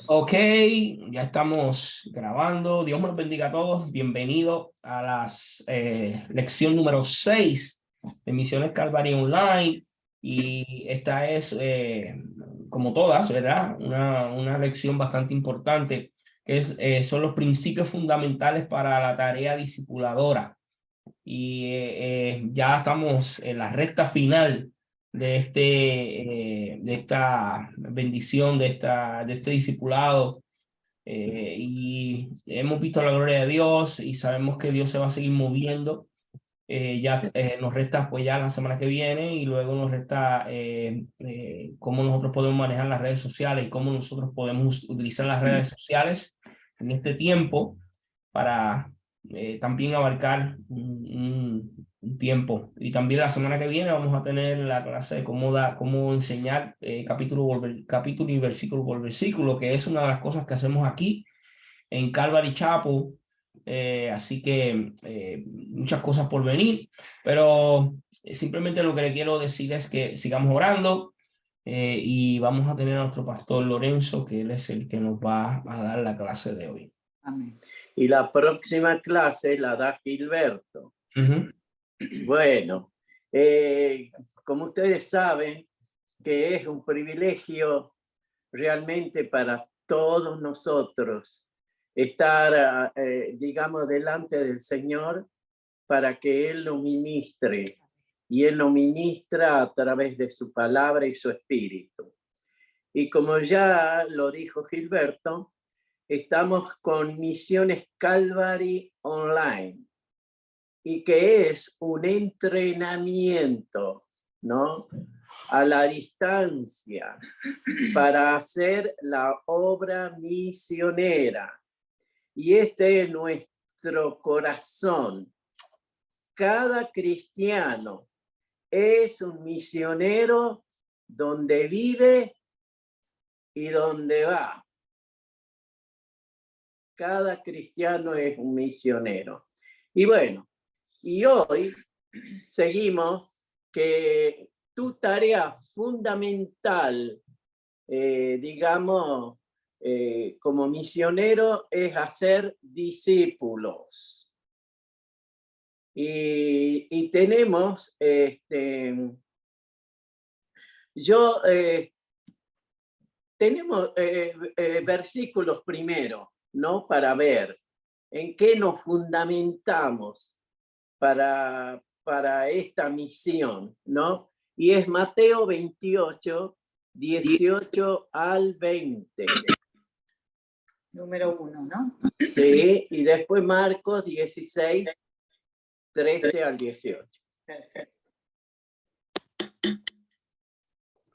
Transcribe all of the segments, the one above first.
Ok, ya estamos grabando. Dios me los bendiga a todos. Bienvenido a la lección número 6 de Misiones Calvary Online. Y esta es, como todas, ¿verdad? Una lección bastante importante, que son los principios fundamentales para la tarea discipuladora. Y ya estamos en la recta final de esta bendición, de este discipulado. Y hemos visto la gloria de Dios y sabemos que Dios se va a seguir moviendo. Ya nos resta pues ya la semana que viene y luego nos resta cómo nosotros podemos manejar las redes sociales y cómo nosotros podemos utilizar las redes sociales en este tiempo para también abarcar un tiempo. Y también la semana que viene vamos a tener la clase de cómo enseñar capítulo y versículo por versículo, que es una de las cosas que hacemos aquí en Calvary Chapel. Así que muchas cosas por venir, pero simplemente lo que le quiero decir es que sigamos orando. Y vamos a tener a nuestro pastor Lorenzo, que él es el que nos va a dar la clase de hoy. Amén. Y la próxima clase la da Gilberto. Bueno, como ustedes saben, que es un privilegio realmente para todos nosotros estar, digamos, delante del Señor para que Él lo ministre. Y Él lo ministra a través de su palabra y su espíritu. Y como ya lo dijo Gilberto, estamos con Misiones Calvary Online, y que es un entrenamiento, ¿no?, a la distancia para hacer la obra misionera. Y este es nuestro corazón. Cada cristiano es un misionero donde vive y donde va. Cada cristiano es un misionero. Y bueno, y hoy seguimos que tu tarea fundamental, digamos, como misionero es hacer discípulos. Y tenemos, tenemos versículos primero, ¿no? Para ver en qué nos fundamentamos para esta misión, ¿no? Y es Mateo 28, 18 al 20. Número 1, ¿no? Sí, y después Marcos 16, 13 al 18. Perfecto.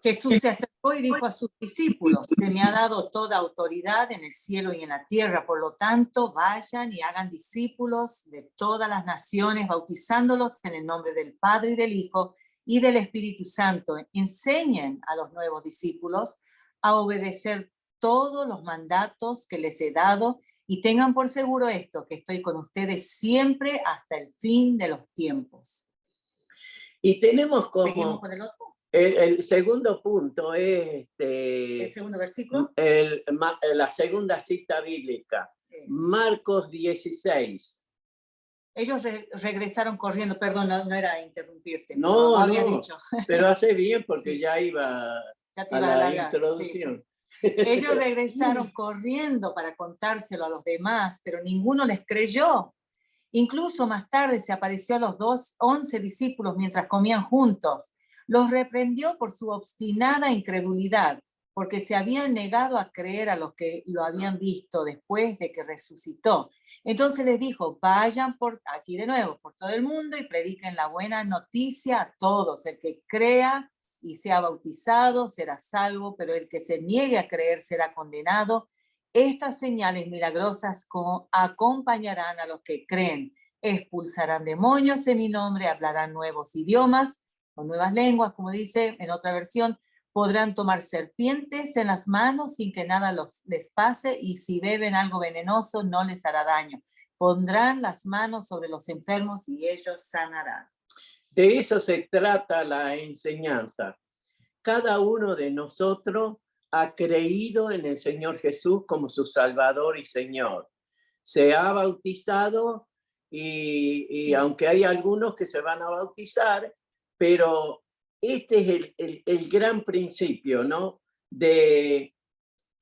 Jesús se acercó y dijo a sus discípulos: se me ha dado toda autoridad en el cielo y en la tierra, por lo tanto, vayan y hagan discípulos de todas las naciones, bautizándolos en el nombre del Padre y del Hijo y del Espíritu Santo. Enseñen a los nuevos discípulos a obedecer todos los mandatos que les he dado, y tengan por seguro esto, que estoy con ustedes siempre hasta el fin de los tiempos. Y tenemos como... ¿Seguimos con el otro? El segundo punto es... ¿El segundo versículo? La segunda cita bíblica, Marcos 16. Ellos regresaron corriendo, perdón, no era interrumpirte. No, había dicho. Pero hace bien porque sí. ya iba ya te a iba la alargar, introducción. Sí. Ellos regresaron corriendo para contárselo a los demás, pero ninguno les creyó. Incluso más tarde se apareció a los 11 discípulos mientras comían juntos. Los reprendió por su obstinada incredulidad, porque se habían negado a creer a los que lo habían visto después de que resucitó. Entonces les dijo: vayan aquí de nuevo, por todo el mundo, y prediquen la buena noticia a todos. El que crea y sea bautizado será salvo, pero el que se niegue a creer será condenado. Estas señales milagrosas acompañarán a los que creen. Expulsarán demonios en mi nombre, hablarán nuevos idiomas o nuevas lenguas, como dice en otra versión. Podrán tomar serpientes en las manos sin que nada les pase, y si beben algo venenoso no les hará daño. Pondrán las manos sobre los enfermos y ellos sanarán. De eso se trata la enseñanza. Cada uno de nosotros ha creído en el Señor Jesús como su Salvador y Señor. Se ha bautizado y aunque hay algunos que se van a bautizar, pero este es el gran principio, ¿no? De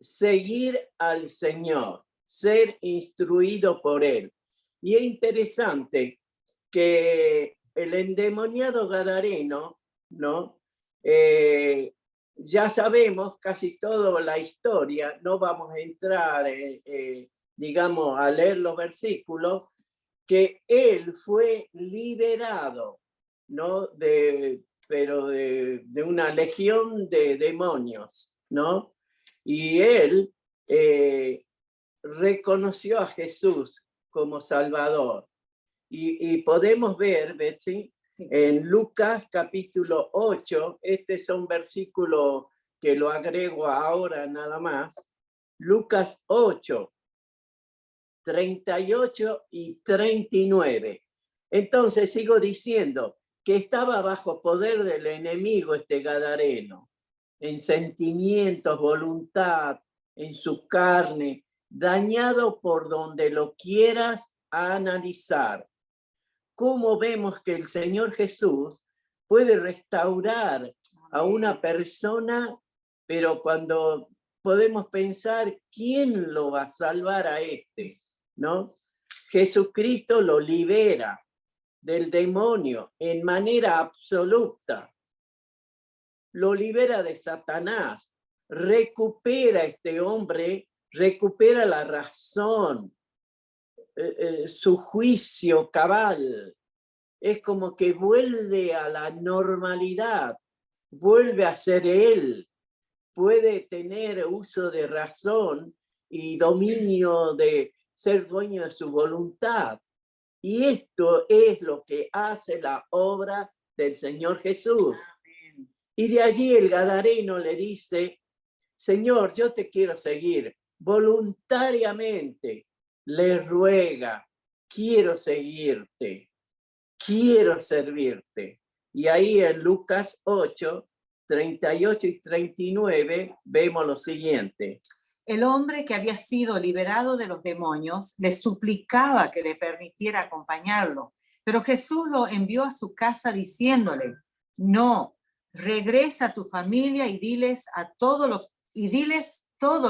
seguir al Señor, ser instruido por Él. Y es interesante que el endemoniado gadareno, ¿no? Ya sabemos casi toda la historia, no vamos a entrar, digamos, a leer los versículos, que él fue liberado, ¿no? Pero de una legión de demonios, ¿no? Y él reconoció a Jesús como Salvador. Y podemos ver, Betsy, sí, en Lucas capítulo 8, este es un versículo que lo agrego ahora nada más, Lucas 8, 38 y 39. Entonces sigo diciendo que estaba bajo poder del enemigo este gadareno, en sentimientos, voluntad, en su carne, dañado por donde lo quieras analizar. ¿Cómo vemos que el Señor Jesús puede restaurar a una persona, pero cuando podemos pensar, ¿quién lo va a salvar a este? ¿No? Jesucristo lo libera del demonio en manera absoluta. Lo libera de Satanás. Recupera a este hombre, recupera la razón, su juicio cabal. Es como que vuelve a la normalidad, vuelve a ser él, puede tener uso de razón y dominio de ser dueño de su voluntad. Y esto es lo que hace la obra del Señor Jesús. Y de allí el gadareno le dice, Señor, yo te quiero seguir. Voluntariamente le ruega, quiero seguirte, quiero servirte. Y ahí en Lucas 8, 38 y 39 vemos lo siguiente. El hombre que había sido liberado de los demonios le suplicaba que le permitiera acompañarlo, pero Jesús lo envió a su casa diciéndole, no, regresa a tu familia y diles todo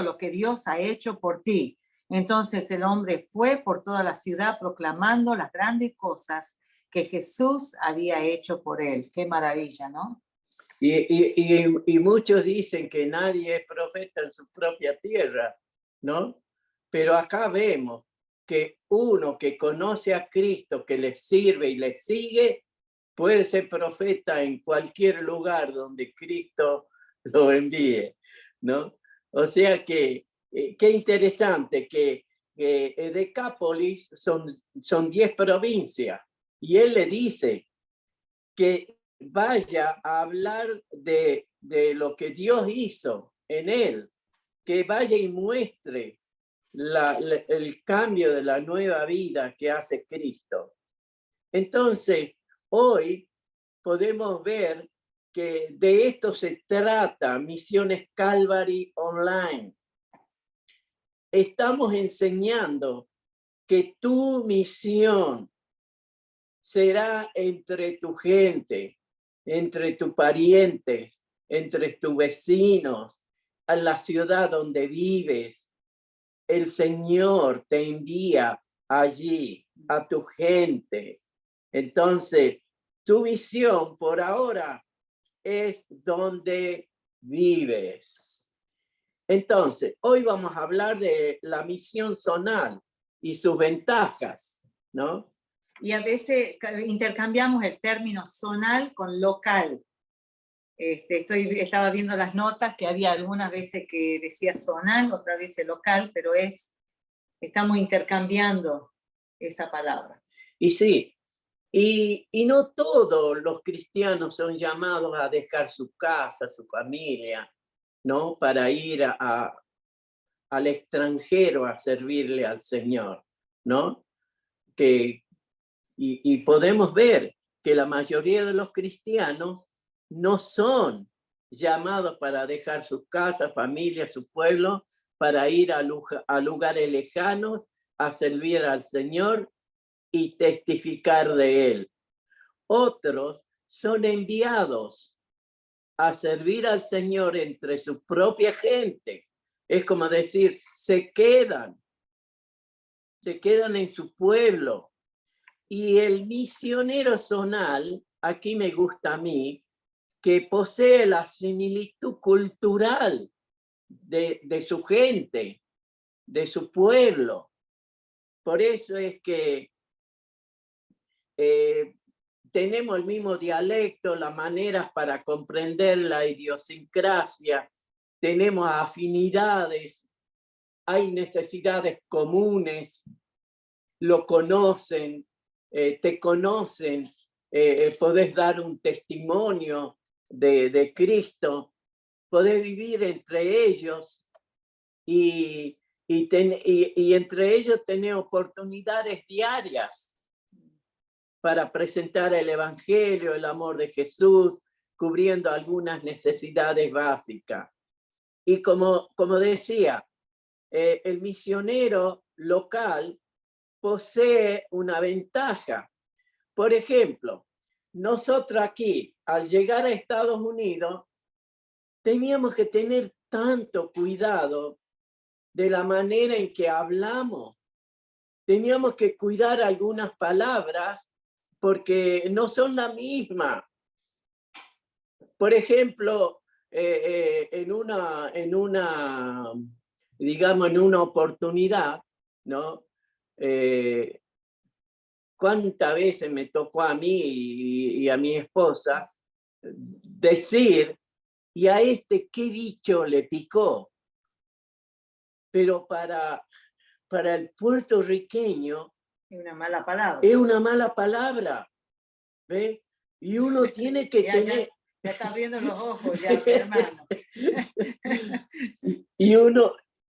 lo que Dios ha hecho por ti. Entonces el hombre fue por toda la ciudad proclamando las grandes cosas que Jesús había hecho por él. Qué maravilla, ¿no? Y muchos dicen que nadie es profeta en su propia tierra, ¿no? Pero acá vemos que uno que conoce a Cristo, que le sirve y le sigue, puede ser profeta en cualquier lugar donde Cristo lo envíe, ¿no? O sea que, qué interesante que Decápolis son 10 provincias y él le dice que vaya a hablar de lo que Dios hizo en él, que vaya y muestre el cambio de la nueva vida que hace Cristo. Entonces, hoy podemos ver que de esto se trata, Misiones Calvary Online. Estamos enseñando que tu misión será entre tu gente, entre tus parientes, entre tus vecinos, a la ciudad donde vives. El Señor te envía allí, a tu gente. Entonces, tu misión por ahora es donde vives. Entonces, hoy vamos a hablar de la misión zonal y sus ventajas, ¿no? Y a veces intercambiamos el término zonal con local. Estaba viendo las notas que había algunas veces que decía zonal, otras veces local, pero estamos intercambiando esa palabra. Y sí, y no todos los cristianos son llamados a dejar su casa, su familia, ¿no? Para ir al extranjero a servirle al Señor, ¿no? Y podemos ver que la mayoría de los cristianos no son llamados para dejar sus casas, familias, su pueblo, para ir a lugares lejanos, a servir al Señor y testificar de Él. Otros son enviados a servir al Señor entre su propia gente. Es como decir, se quedan en su pueblo. Y el misionero zonal, aquí me gusta a mí, que posee la similitud cultural de su gente, de su pueblo. Por eso es que tenemos el mismo dialecto, las maneras para comprender la idiosincrasia, tenemos afinidades, hay necesidades comunes, lo conocen, te conocen, podés dar un testimonio de Cristo, podés vivir entre ellos y entre ellos tener oportunidades diarias para presentar el Evangelio, el amor de Jesús, cubriendo algunas necesidades básicas. Y como decía, el misionero local posee una ventaja. Por ejemplo, nosotros aquí, al llegar a Estados Unidos, teníamos que tener tanto cuidado de la manera en que hablamos. Teníamos que cuidar algunas palabras porque no son la misma. Por ejemplo, en una oportunidad, ¿no? ¿Cuántas veces me tocó a mí y a mi esposa decir, y a este qué bicho le picó? Pero para el puertorriqueño Es una mala palabra. es una mala palabra, ¿ve? Y uno tiene que tener... Ya está abriendo los ojos, ya, mi hermano.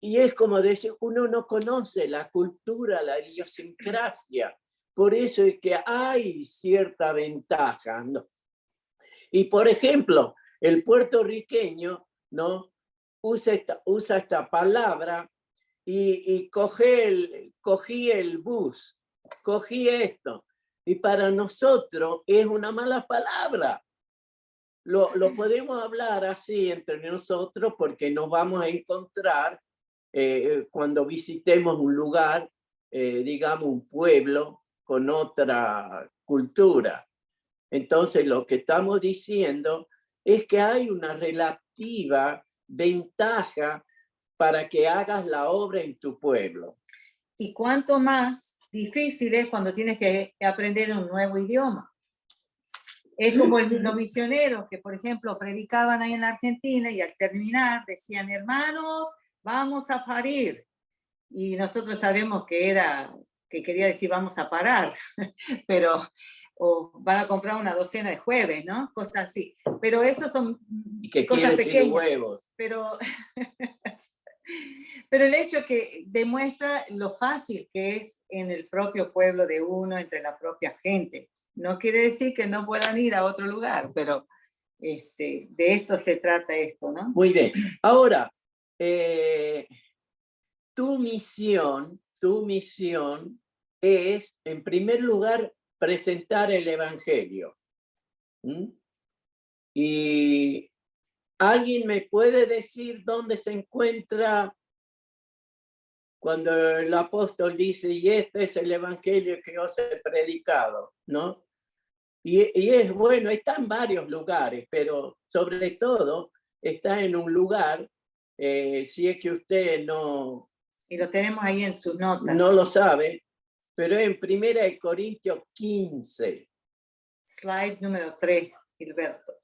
Y es como decir, uno no conoce la cultura, la idiosincrasia. Por eso es que hay cierta ventaja, ¿no? Y por ejemplo, el puertorriqueño, ¿no? usa esta palabra y cogí el bus, cogí esto. Y para nosotros es una mala palabra. Lo podemos hablar así entre nosotros porque nos vamos a encontrar cuando visitemos un lugar, digamos un pueblo con otra cultura. Entonces lo que estamos diciendo es que hay una relativa ventaja para que hagas la obra en tu pueblo. Y cuánto más difícil es cuando tienes que aprender un nuevo idioma. Es como los misioneros que, por ejemplo, predicaban ahí en la Argentina y al terminar decían, hermanos, vamos a parir. Y nosotros sabemos que quería decir vamos a parar, pero o van a comprar una docena de jueves, ¿no? Cosas así. Pero eso son cosas pequeñas. Huevos. Pero el hecho que demuestra lo fácil que es en el propio pueblo de uno, entre la propia gente. No quiere decir que no puedan ir a otro lugar, pero de esto se trata esto, ¿no? Muy bien. Ahora, tu misión es, en primer lugar, presentar el Evangelio. Y ¿alguien me puede decir dónde se encuentra cuando el apóstol dice, y este es el Evangelio que os he predicado, ¿no? Y es bueno, está en varios lugares, pero sobre todo está en un lugar, si es que usted no... Y lo tenemos ahí en sus notas. No lo sabe, pero en 1 Corintios 15. Slide número 3, Gilberto.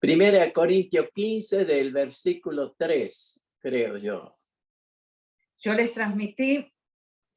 1 Corintios 15 del versículo 3, creo yo. Yo les transmití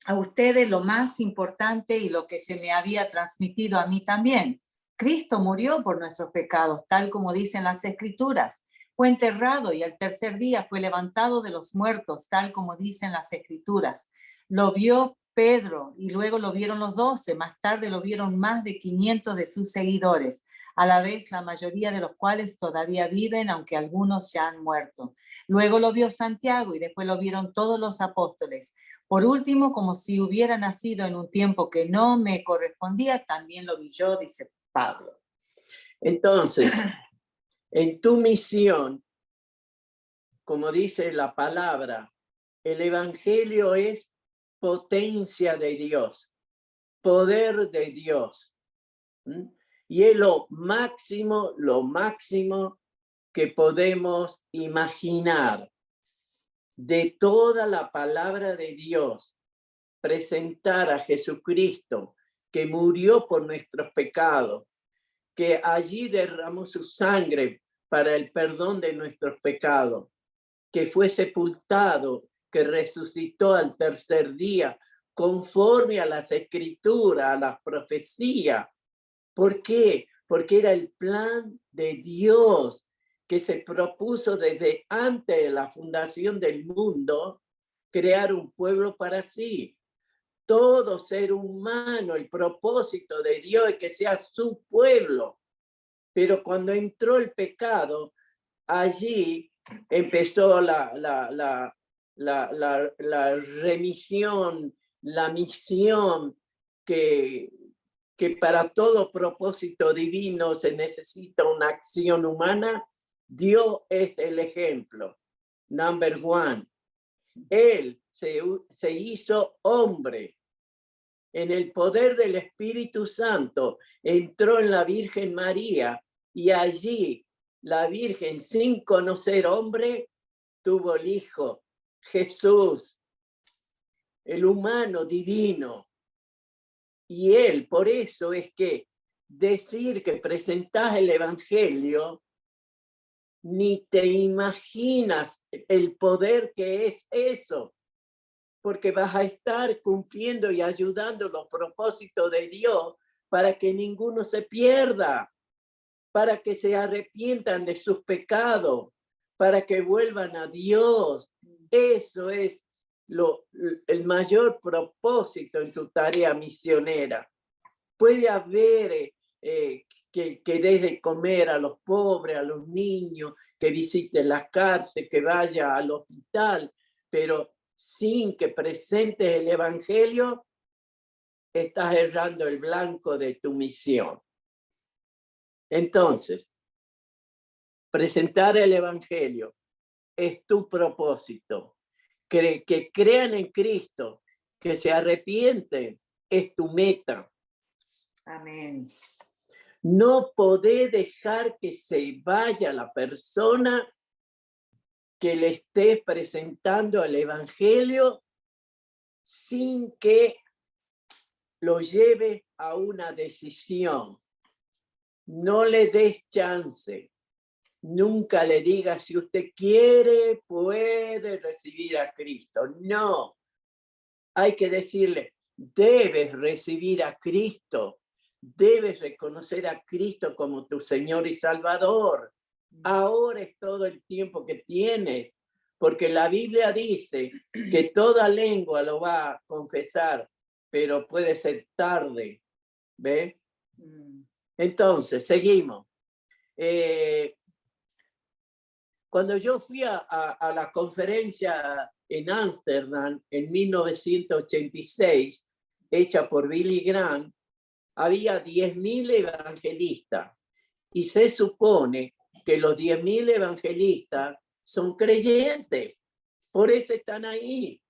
a ustedes lo más importante y lo que se me había transmitido a mí también. Cristo murió por nuestros pecados, tal como dicen las Escrituras. Fue enterrado y al tercer día fue levantado de los muertos, tal como dicen las Escrituras. Lo vio Pedro y luego lo vieron los 12. Más tarde lo vieron más de 500 de sus seguidores. a la vez la mayoría de los cuales todavía viven, aunque algunos ya han muerto. Luego lo vio Santiago y después lo vieron todos los apóstoles. Por último, como si hubiera nacido en un tiempo que no me correspondía, también lo vi yo, dice Pablo. Entonces, en tu misión, como dice la palabra, el evangelio es potencia de Dios, poder de Dios. Y es lo máximo que podemos imaginar de toda la palabra de Dios. Presentar a Jesucristo, que murió por nuestros pecados, que allí derramó su sangre para el perdón de nuestros pecados, que fue sepultado, que resucitó al tercer día, conforme a las escrituras, a las profecías. ¿Por qué? Porque era el plan de Dios que se propuso desde antes de la fundación del mundo, crear un pueblo para sí. Todo ser humano, el propósito de Dios es que sea su pueblo. Pero cuando entró el pecado, allí empezó la remisión, la misión que para todo propósito divino se necesita una acción humana. Dios es el ejemplo. Number one. Él se hizo hombre. En el poder del Espíritu Santo entró en la Virgen María y allí la Virgen, sin conocer hombre, tuvo el Hijo, Jesús, el humano divino. Y él, por eso es que decir que presentás el Evangelio, ni te imaginas el poder que es eso, porque vas a estar cumpliendo y ayudando los propósitos de Dios para que ninguno se pierda, para que se arrepientan de sus pecados, para que vuelvan a Dios. Eso es el mayor propósito en tu tarea misionera. Puede haber que des de comer a los pobres, a los niños, que visite las cárceles, que vaya al hospital, pero sin que presentes el evangelio, estás errando el blanco de tu misión. Entonces, presentar el evangelio es tu propósito. Que crean en Cristo, que se arrepienten, es tu meta. Amén. No podés dejar que se vaya la persona que le estés presentando el evangelio sin que lo lleve a una decisión. No le des chance. Nunca le digas, si usted quiere, puede recibir a Cristo. No. Hay que decirle, debes recibir a Cristo. Debes reconocer a Cristo como tu Señor y Salvador. Ahora es todo el tiempo que tienes, porque la Biblia dice que toda lengua lo va a confesar, pero puede ser tarde. ¿Ve? Entonces, seguimos. Cuando yo fui a la conferencia en Ámsterdam en 1986, hecha por Billy Graham, había 10.000 evangelistas. Y se supone que los 10.000 evangelistas son creyentes. Por eso están ahí.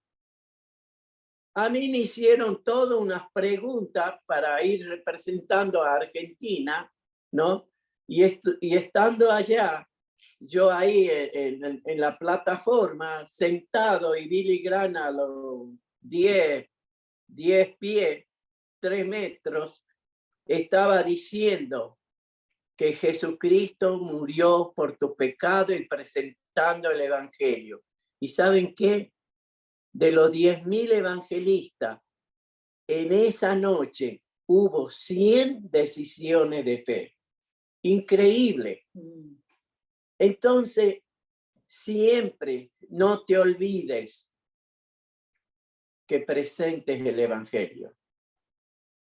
A mí me hicieron todas unas preguntas para ir representando a Argentina, ¿no? Y estando allá, yo ahí en la plataforma, sentado, y Billy Graham a los 10 pies, 3 metros, estaba diciendo que Jesucristo murió por tu pecado y presentando el evangelio. ¿Y saben qué? De los 10.000 evangelistas, en esa noche hubo 100 decisiones de fe. Increíble. Entonces, siempre no te olvides que presentes el evangelio.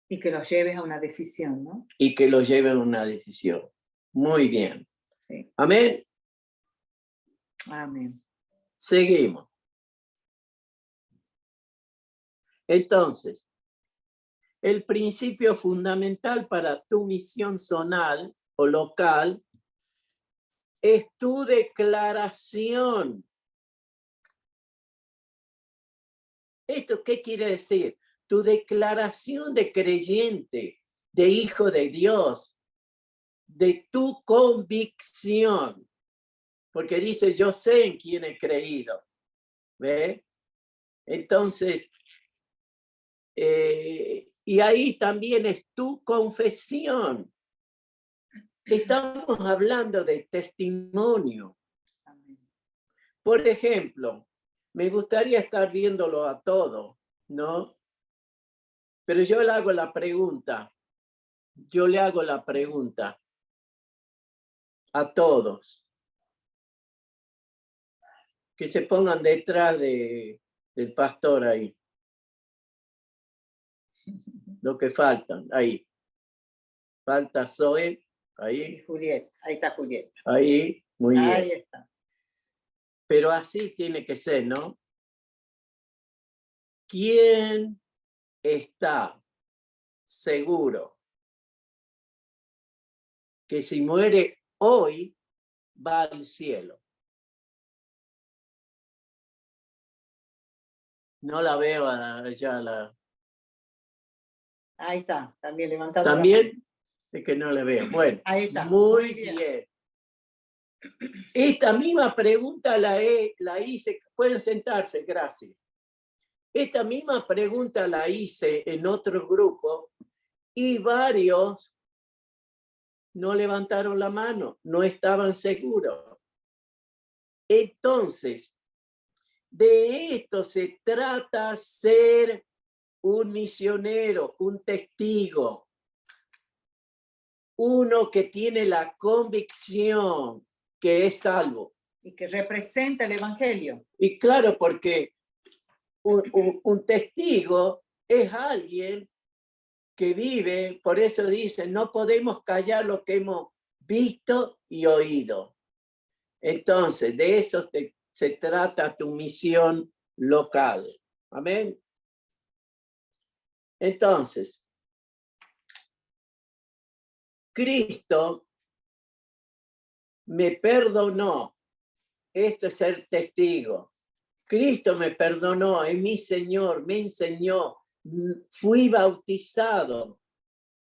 Y que los lleves a una decisión, ¿no? y que los lleven a una decisión. Muy bien. Sí. Amén. Amén. Seguimos. Entonces, el principio fundamental para tu misión zonal o local es tu declaración. ¿Esto qué quiere decir? Tu declaración de creyente, de hijo de Dios, de tu convicción. Porque dice, yo sé en quién he creído. ¿Ve? Entonces, y ahí también es tu confesión. Estamos hablando de testimonio. Por ejemplo, me gustaría estar viéndolo a todos, ¿no? Pero yo le hago la pregunta. Yo le hago la pregunta a todos. Que se pongan detrás del pastor ahí. Lo que faltan, ahí. Falta Zoe, ahí. Juliet, ahí está Juliet. Ahí, muy bien. Ahí está. Pero así tiene que ser, ¿no? ¿Quién está seguro que si muere hoy va al cielo? No la veo allá. Ahí está, también levantando la También es que no le veo. Bueno, Ahí está. muy bien. Esta misma pregunta la hice. Pueden sentarse, gracias. Esta misma pregunta la hice en otro grupo y varios no levantaron la mano, no estaban seguros. Entonces, de esto se trata ser un misionero, un testigo, uno que tiene la convicción que es salvo. Y que representa el Evangelio. Y claro, porque un testigo es alguien que vive, por eso dice, no podemos callar lo que hemos visto y oído. Entonces, de eso se trata tu misión local. Amén. Entonces, Cristo me perdonó. Esto es ser testigo. Cristo me perdonó, es mi Señor, me enseñó, fui bautizado,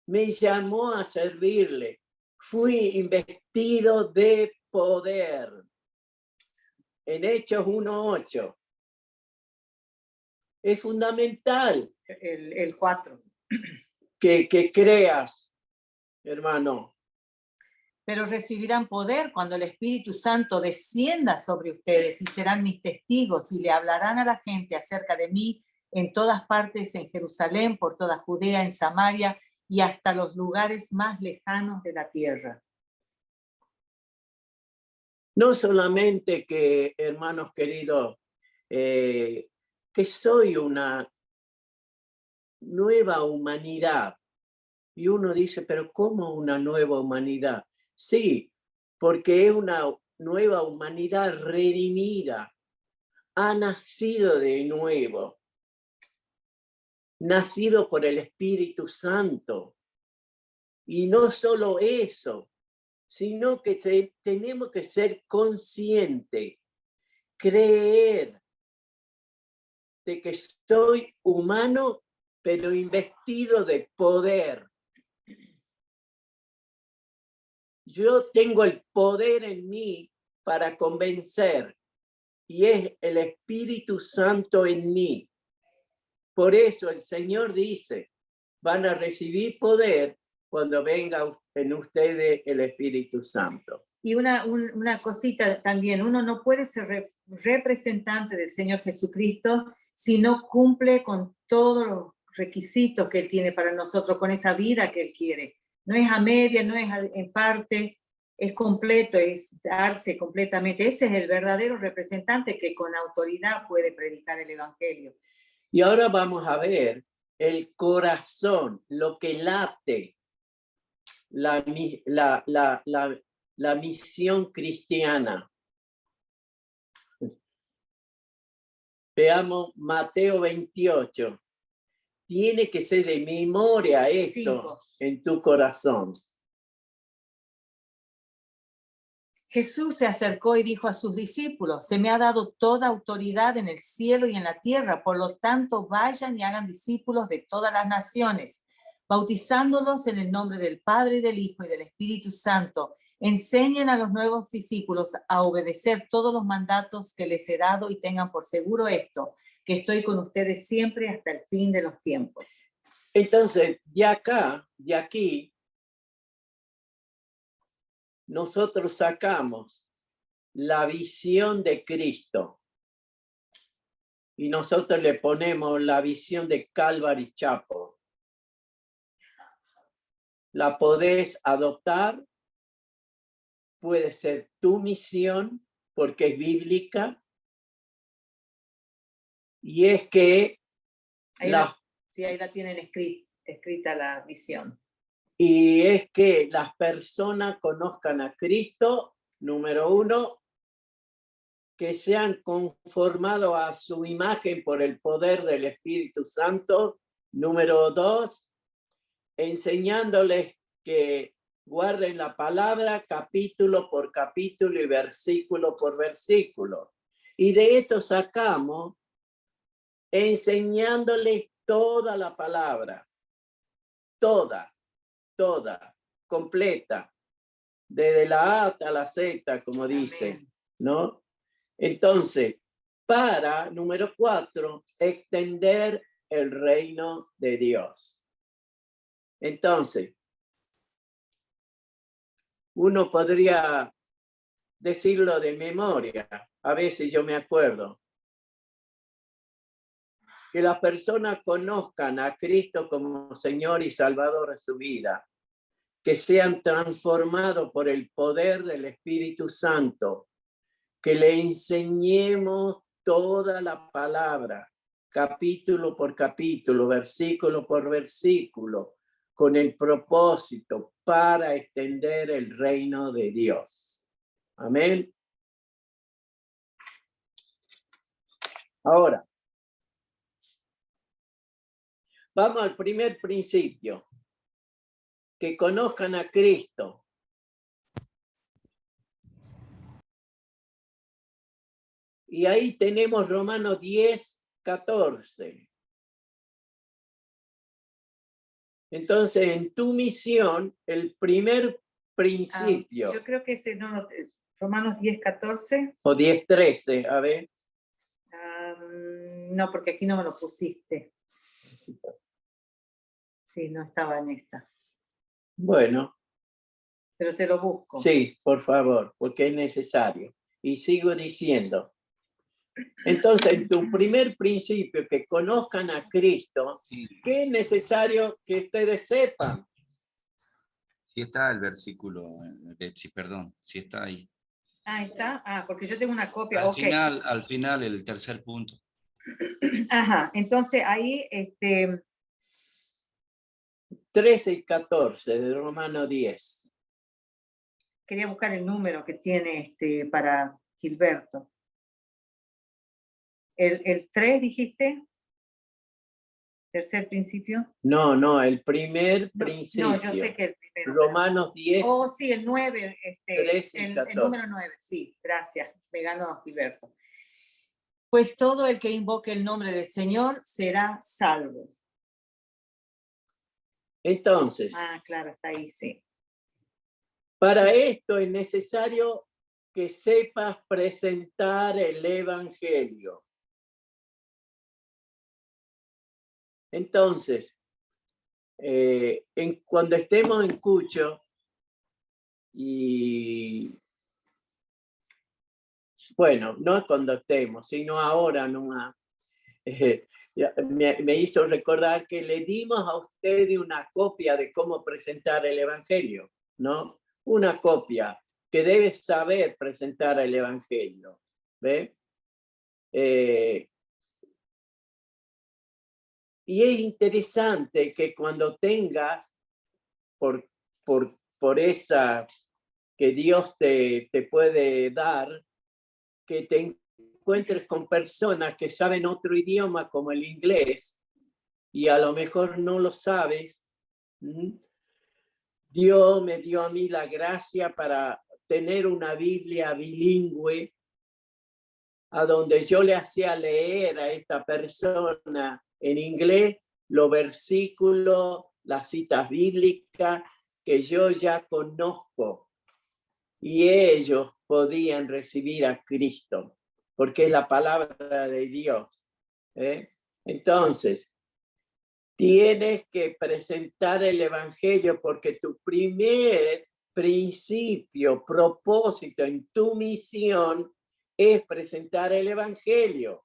me llamó a servirle, fui investido de poder. En Hechos 1:8. Es fundamental El 4. que creas, hermano. Pero recibirán poder cuando el Espíritu Santo descienda sobre ustedes y serán mis testigos y le hablarán a la gente acerca de mí en todas partes, en Jerusalén, por toda Judea, en Samaria y hasta los lugares más lejanos de la tierra. No solamente que, hermanos queridos, que soy una nueva humanidad. Y uno dice, pero ¿cómo una nueva humanidad? Sí, porque es una nueva humanidad redimida. Ha nacido de nuevo. Nacido por el Espíritu Santo. Y no solo eso, sino que tenemos que ser conscientes, creer de que soy humano, pero investido de poder. Yo tengo el poder en mí para convencer y es el Espíritu Santo en mí. Por eso el Señor dice, van a recibir poder cuando venga en ustedes el Espíritu Santo. Y una cosita también, uno no puede ser representante del Señor Jesucristo si no cumple con todos los requisitos que Él tiene para nosotros, con esa vida que Él quiere. No es a media, no es en parte, es completo, es darse completamente. Ese es el verdadero representante que con autoridad puede predicar el Evangelio. Y ahora vamos a ver el corazón, lo que late, la misión cristiana. Veamos Mateo 28. Tiene que ser de memoria esto en tu corazón. Jesús se acercó y dijo a sus discípulos: se me ha dado toda autoridad en el cielo y en la tierra, por lo tanto vayan y hagan discípulos de todas las naciones, bautizándolos en el nombre del Padre y del Hijo y del Espíritu Santo. Enseñen a los nuevos discípulos a obedecer todos los mandatos que les he dado y tengan por seguro esto, que estoy con ustedes siempre hasta el fin de los tiempos. Entonces, de aquí, nosotros sacamos la visión de Cristo y nosotros le ponemos la visión de Calvary Chapel. La podés adoptar, puede ser tu misión porque es bíblica, y es que ahí la tienen escrita la visión. Y es que las personas conozcan a Cristo, número 1, que se han conformado a su imagen por el poder del Espíritu Santo, número 2, enseñándoles que guarden la palabra capítulo por capítulo y versículo por versículo. Y de esto sacamos enseñándoles toda la palabra, toda, completa, desde la A hasta la Z, como dice, ¿no? Entonces, para, número 4, extender el reino de Dios. Entonces, uno podría decirlo de memoria, a veces yo me acuerdo, que las personas conozcan a Cristo como Señor y Salvador de su vida, que sean transformados por el poder del Espíritu Santo, que le enseñemos toda la palabra, capítulo por capítulo, versículo por versículo, con el propósito para extender el reino de Dios. Amén. Ahora, vamos al primer principio. Que conozcan a Cristo. Y ahí tenemos Romanos 10, 14. Entonces, en tu misión, el primer principio. Yo creo que ese no, Romanos 10, 14. O 10, 13, a ver. No, porque aquí no me lo pusiste. Sí, no estaba en esta. Bueno. Pero te lo busco. Sí, por favor, porque es necesario. Y sigo diciendo. Entonces, en tu primer principio, que conozcan a Cristo, ¿qué es necesario que ustedes sepan? Sí está el versículo, sí, perdón, sí está ahí. Ah, está. Porque yo tengo una copia. Al final, el tercer punto. Ajá, entonces ahí, 13 y 14 de Romanos 10. Quería buscar el número que tiene para Gilberto. ¿El 3 dijiste? ¿Tercer principio? No, el primer principio. No, yo sé que el primero. Romanos 10. Oh, sí, el 9. 13 y 14. El número 9, sí, gracias. Me ganó Gilberto. Pues todo el que invoque el nombre del Señor será salvo. Entonces. Claro, está ahí, sí. Para esto es necesario que sepas presentar el Evangelio. Entonces, cuando estemos en Cucho, y bueno, no cuando estemos, sino ahora nomás, me hizo recordar que le dimos a ustedes una copia de cómo presentar el Evangelio, ¿no? Una copia que debes saber presentar el Evangelio, ¿ve? Y es interesante que cuando tengas, por esa que Dios te puede dar, que te encuentres con personas que saben otro idioma como el inglés y a lo mejor no lo sabes. Dios me dio a mí la gracia para tener una Biblia bilingüe a donde yo le hacía leer a esta persona en inglés los versículos, las citas bíblicas que yo ya conozco, y ellos podían recibir a Cristo, porque es la palabra de Dios. Entonces, tienes que presentar el evangelio, porque tu primer principio, propósito en tu misión es presentar el evangelio.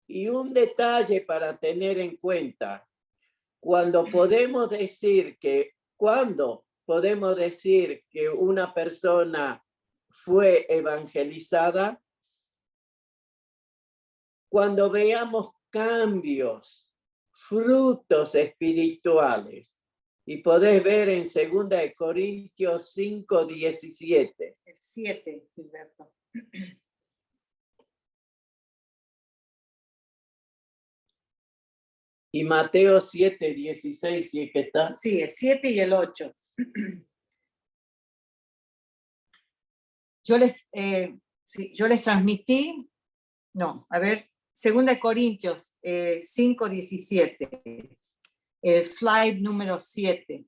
Y un detalle para tener en cuenta, cuando podemos decir que una persona fue evangelizada, cuando veamos cambios, frutos espirituales. Y podés ver en 2 Corintios 5:17. El 7, Gilberto. Y Mateo 7:16, si es que está. Sí, el 7 y el 8. Yo les transmití, no, a ver, 2 Corintios 5:17, el slide número 7.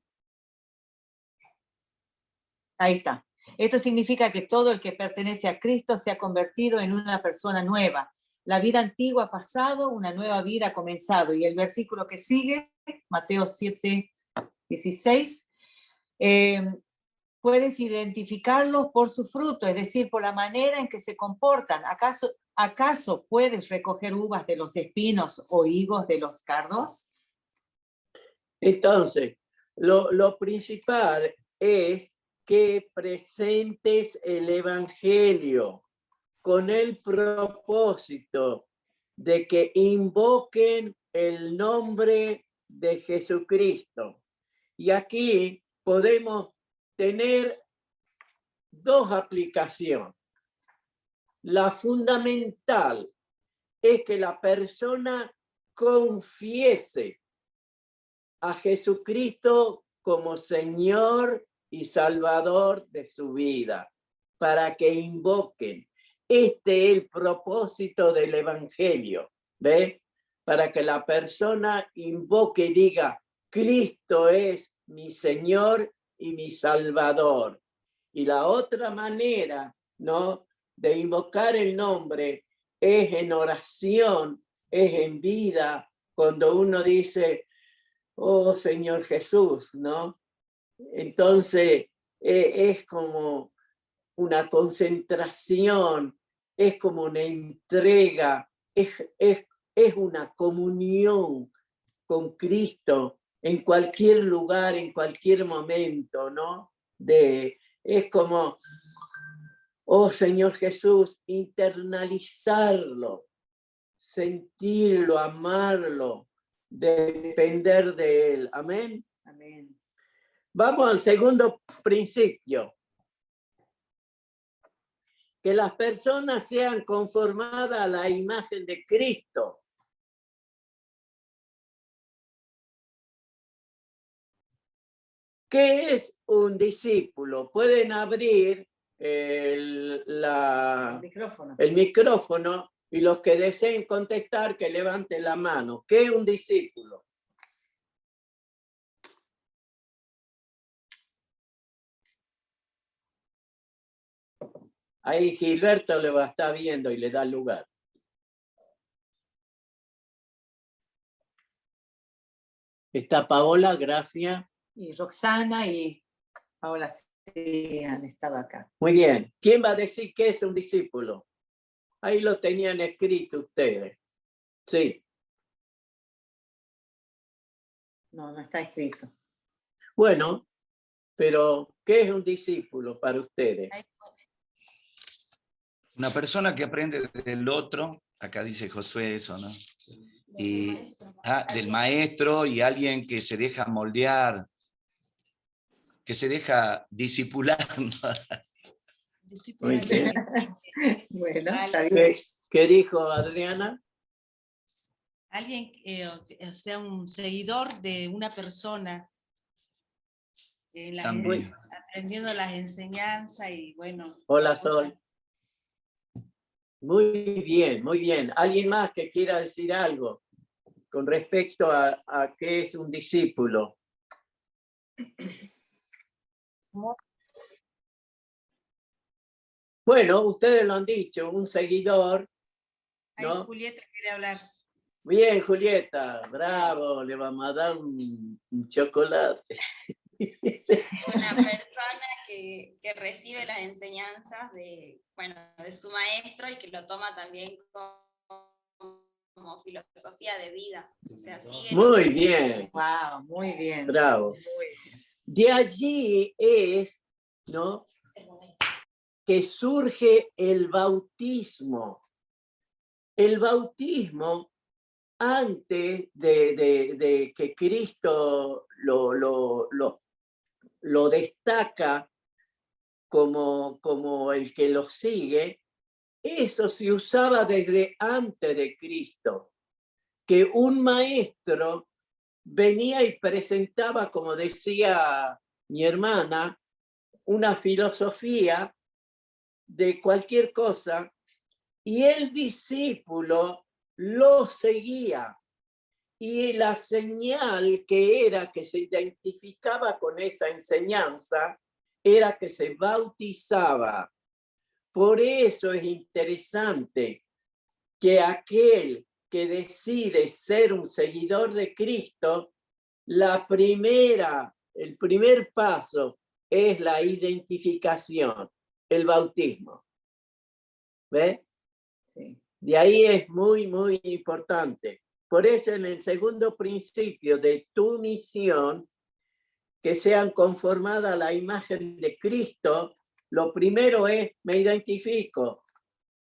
Ahí está. Esto significa que todo el que pertenece a Cristo se ha convertido en una persona nueva. La vida antigua ha pasado, una nueva vida ha comenzado. Y el versículo que sigue, Mateo 7:16, puedes identificarlos por su fruto, es decir, por la manera en que se comportan. ¿Acaso puedes recoger uvas de los espinos o higos de los cardos? Entonces, lo principal es que presentes el evangelio con el propósito de que invoquen el nombre de Jesucristo. Y aquí podemos tener dos aplicaciones. La fundamental es que la persona confiese a Jesucristo como Señor y Salvador de su vida, para que invoquen. Este es el propósito del evangelio, ¿ve? Para que la persona invoque y diga, Cristo es mi Señor y mi Salvador. Y la otra manera, ¿no?, de invocar el nombre es en oración, es en vida, cuando uno dice, oh Señor Jesús, ¿no? Entonces es como una concentración, es como una entrega, es una comunión con Cristo en cualquier lugar, en cualquier momento, ¿no? Es como, oh Señor Jesús, internalizarlo, sentirlo, amarlo, depender de él. Amén. Amén. Vamos al segundo principio. Que las personas sean conformadas a la imagen de Cristo. ¿Qué es un discípulo? Pueden abrir el micrófono y los que deseen contestar que levanten la mano. ¿Qué es un discípulo? Ahí Gilberto le va a estar viendo y le da lugar. Está Paola, gracias. Y Roxana y Paola sí han estado acá. Muy bien. ¿Quién va a decir qué es un discípulo? Ahí lo tenían escrito ustedes. Sí. No, no está escrito. Bueno, pero ¿qué es un discípulo para ustedes? Una persona que aprende del otro, acá dice Josué eso, ¿no? y del maestro y alguien que se deja moldear, que se deja discipular. Muy bien. Bueno, está bien. ¿Qué dijo Adriana? Alguien, o sea, un seguidor de una persona, También. aprendiendo las enseñanzas y bueno. Hola, cosas. Sol. Muy bien, muy bien. ¿Alguien más que quiera decir algo con respecto a qué es un discípulo? Bueno, ustedes lo han dicho, un seguidor, Ahí ¿no? Julieta quiere hablar. Bien, Julieta, bravo, le vamos a dar un chocolate. Una persona que recibe las enseñanzas de, bueno, de su maestro y que lo toma también como filosofía de vida. O sea, sigue Muy bien, Wow, muy bien. bravo. Muy bien. De allí es, ¿no?, que surge el bautismo. El bautismo, antes de que Cristo lo destaca como el que lo sigue, eso se usaba desde antes de Cristo, que un maestro venía y presentaba, como decía mi hermana, una filosofía de cualquier cosa, y el discípulo lo seguía. Y la señal que se identificaba con esa enseñanza era que se bautizaba. Por eso es interesante que aquel que decide ser un seguidor de Cristo, el primer paso es la identificación, el bautismo. ¿Ves? Sí. De ahí es muy, muy importante. Por eso en el segundo principio de tu misión, que sean conformadas a la imagen de Cristo, lo primero es, me identifico,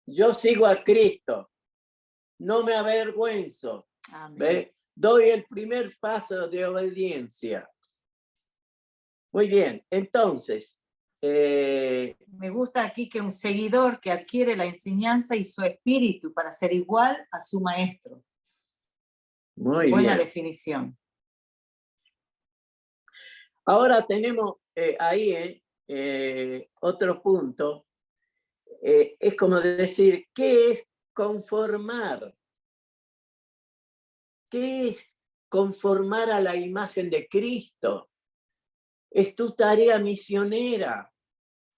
yo sigo a Cristo, no me avergüenzo, ¿ve? Doy el primer paso de obediencia. Muy bien, entonces. Me gusta aquí que un seguidor que adquiere la enseñanza y su espíritu para ser igual a su maestro. Muy Buena bien. definición. Ahora tenemos ahí otro punto. Es como decir, ¿qué es conformar? ¿Qué es conformar a la imagen de Cristo? Es tu tarea misionera,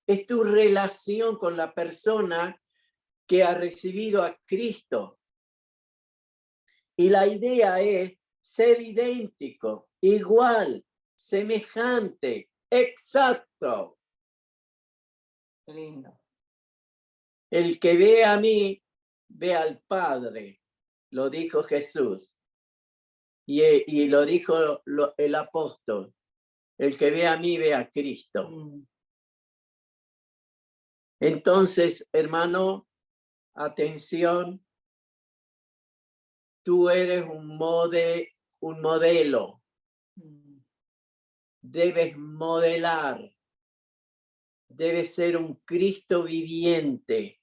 es tu relación con la persona que ha recibido a Cristo. Y la idea es ser idéntico, igual, semejante, exacto. Qué lindo. El que ve a mí, ve al Padre, lo dijo Jesús. Y lo dijo el apóstol. El que ve a mí, ve a Cristo. Entonces, hermano, atención. Tú eres un modelo. Debes modelar. Debes ser un Cristo viviente.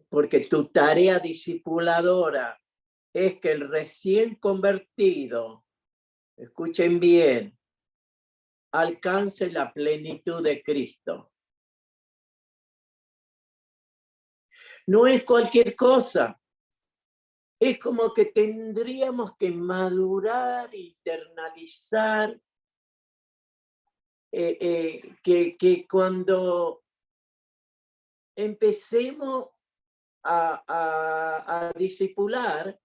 Porque tu tarea discipuladora es que el recién convertido, escuchen bien, alcance la plenitud de Cristo. No es cualquier cosa. Es como que tendríamos que madurar, internalizar, que cuando empecemos a discipular,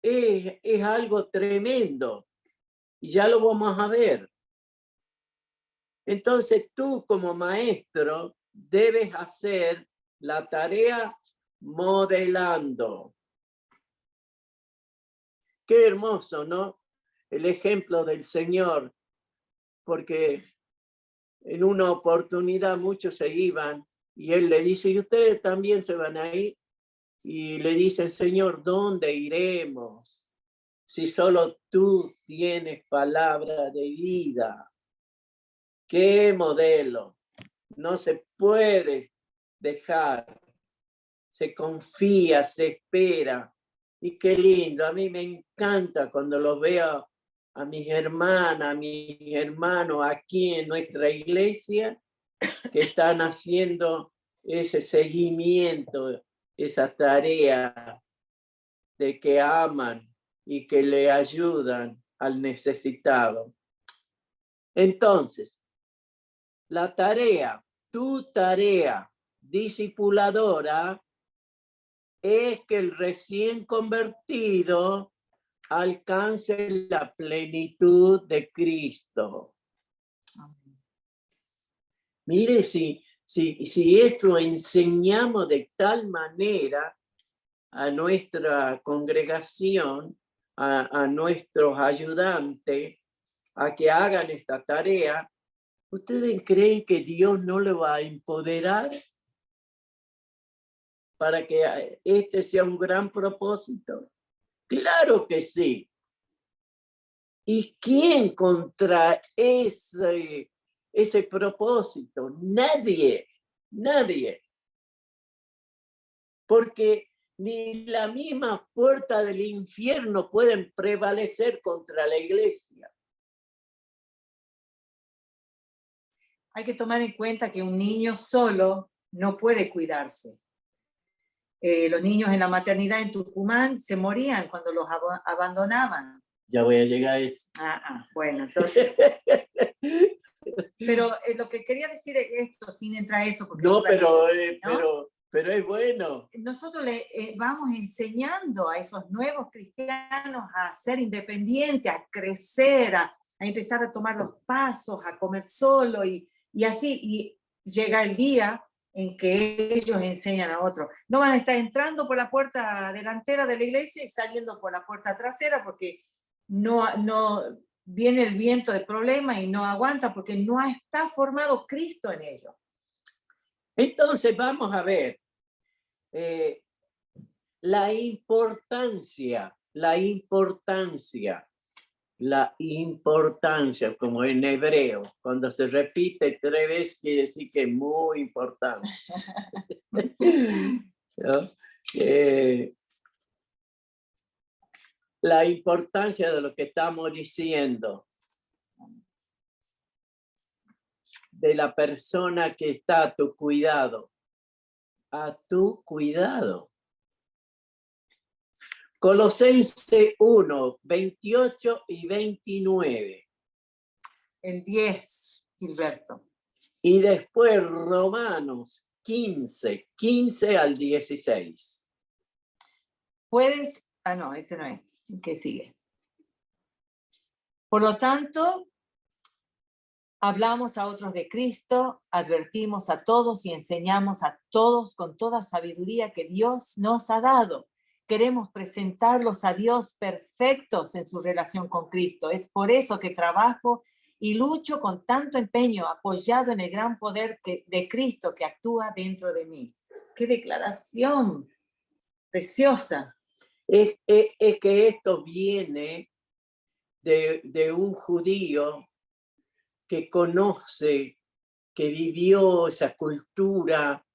es algo tremendo. Y ya lo vamos a ver. Entonces tú como maestro debes hacer la tarea modelando. Qué hermoso, ¿no? El ejemplo del Señor, porque en una oportunidad muchos se iban y Él le dice, ¿y ustedes también se van a ir? y le dicen, Señor, ¿dónde iremos? Si solo tú tienes palabra de vida. ¿Qué modelo? No se puede dejar. Se confía, se espera. Y qué lindo. A mí me encanta cuando los veo a mis hermanas, a mis hermanos aquí en nuestra iglesia, que están haciendo ese seguimiento, esa tarea de que aman y que le ayudan al necesitado. Entonces, la tarea, tu tarea discipuladora es que el recién convertido alcance la plenitud de Cristo. Mire, si esto lo enseñamos de tal manera a nuestra congregación, a nuestros ayudantes, a que hagan esta tarea, ¿ustedes creen que Dios no le va a empoderar para que este sea un gran propósito? Claro que sí. ¿Y quién contra ese propósito? Nadie, nadie. Porque ni la misma puerta del infierno pueden prevalecer contra la iglesia. Hay que tomar en cuenta que un niño solo no puede cuidarse. Los niños en la maternidad en Tucumán se morían cuando los abandonaban. Ya voy a llegar a eso. Bueno, entonces... Pero lo que quería decir es esto, sin entrar a eso. Porque no, pero es bueno. Nosotros le vamos enseñando a esos nuevos cristianos a ser independientes, a crecer, a empezar a tomar los pasos, a comer solo y así. Y llega el día en que ellos enseñan a otros. No van a estar entrando por la puerta delantera de la iglesia y saliendo por la puerta trasera porque no viene el viento de problema y no aguanta porque no está formado Cristo en ellos. Entonces vamos a ver la importancia, como en hebreo, cuando se repite 3 veces quiere decir que es muy importante. ¿No? La importancia de lo que estamos diciendo, de la persona que está a tu cuidado, Colosenses 1, 28 y 29. El 10, Gilberto. Y después Romanos 15, 15 al 16. Puedes, no, ese no es, ¿qué sigue? Por lo tanto, hablamos a otros de Cristo, advertimos a todos y enseñamos a todos con toda sabiduría que Dios nos ha dado. Queremos presentarlos a Dios perfectos en su relación con Cristo. Es por eso que trabajo y lucho con tanto empeño, apoyado en el gran poder de Cristo que actúa dentro de mí. ¡Qué declaración preciosa! Es que esto viene de un judío que conoce, que vivió esa cultura,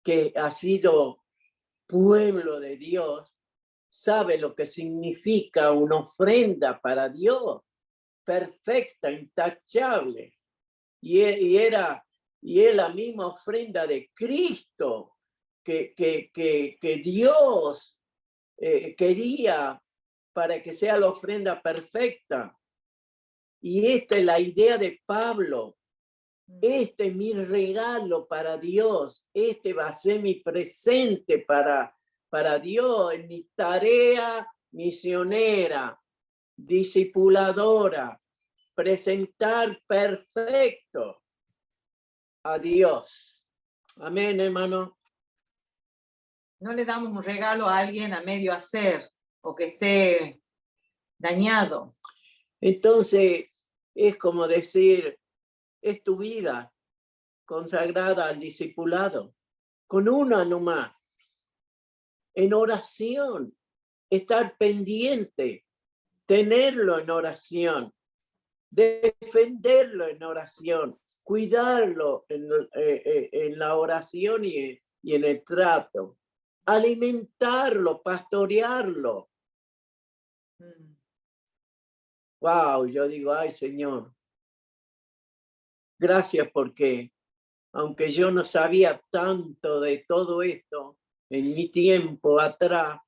que ha sido pueblo de Dios, sabe lo que significa una ofrenda para Dios, perfecta, intachable. Y es la misma ofrenda de Cristo que Dios quería para que sea la ofrenda perfecta. Y esta es la idea de Pablo. Este es mi regalo para Dios. Este va a ser mi presente para Dios en mi tarea misionera, discipuladora, presentar perfecto a Dios. Amén, hermano. No le damos un regalo a alguien a medio hacer o que esté dañado. Entonces, es como decir, es tu vida consagrada al discipulado, con una nomás. en oración, estar pendiente, tenerlo en oración, defenderlo en oración, cuidarlo en la oración y en el trato, alimentarlo, pastorearlo. Wow, yo digo, ay Señor, gracias porque aunque yo no sabía tanto de todo esto en mi tiempo atrás,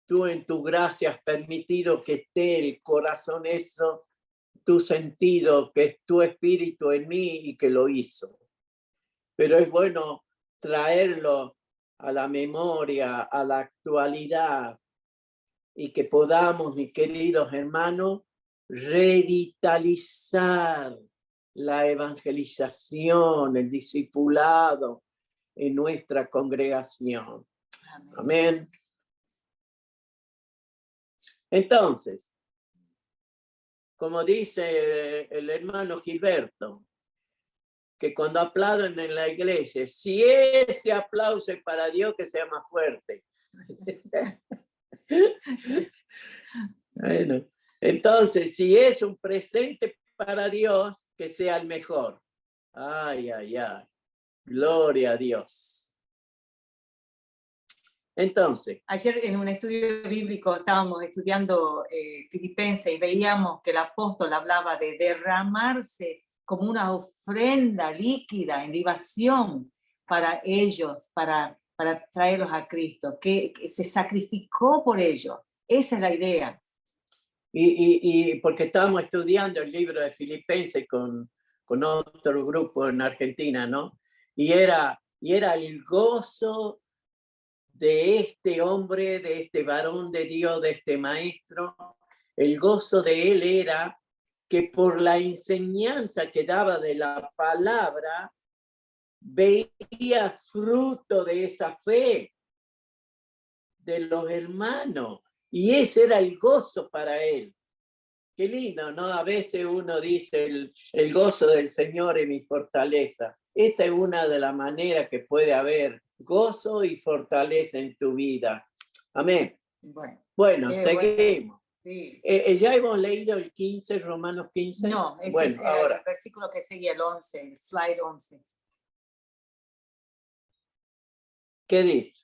tú en tu gracia has permitido que esté el corazón eso, tu sentido, que es tu espíritu en mí y que lo hizo. Pero es bueno traerlo a la memoria, a la actualidad, y que podamos, mis queridos hermanos, revitalizar la evangelización, el discipulado en nuestra congregación. Amén. Entonces, como dice el hermano Gilberto, que cuando aplauden en la iglesia, si ese aplauso es para Dios, que sea más fuerte. Bueno, entonces, si es un presente para Dios, que sea el mejor. Ay, ay, ay. Gloria a Dios. Entonces. Ayer en un estudio bíblico estábamos estudiando Filipenses y veíamos que el apóstol hablaba de derramarse como una ofrenda líquida en libación para ellos, para traerlos a Cristo, que se sacrificó por ellos. Esa es la idea. Y porque estábamos estudiando el libro de Filipenses con otro grupo en Argentina, ¿no? Y era el gozo de este hombre, de este varón de Dios, de este maestro. El gozo de él era que por la enseñanza que daba de la palabra, veía fruto de esa fe de los hermanos. Y ese era el gozo para él. Qué lindo, ¿no? A veces uno dice, el gozo del Señor es mi fortaleza. Esta es una de las maneras que puede haber gozo y fortaleza en tu vida. Amén. Bueno, seguimos. Bueno. Sí. ¿Ya hemos leído el 15, Romanos 15? No, ese bueno, es ahora. el versículo que seguía, el 11, el slide 11. ¿Qué dice?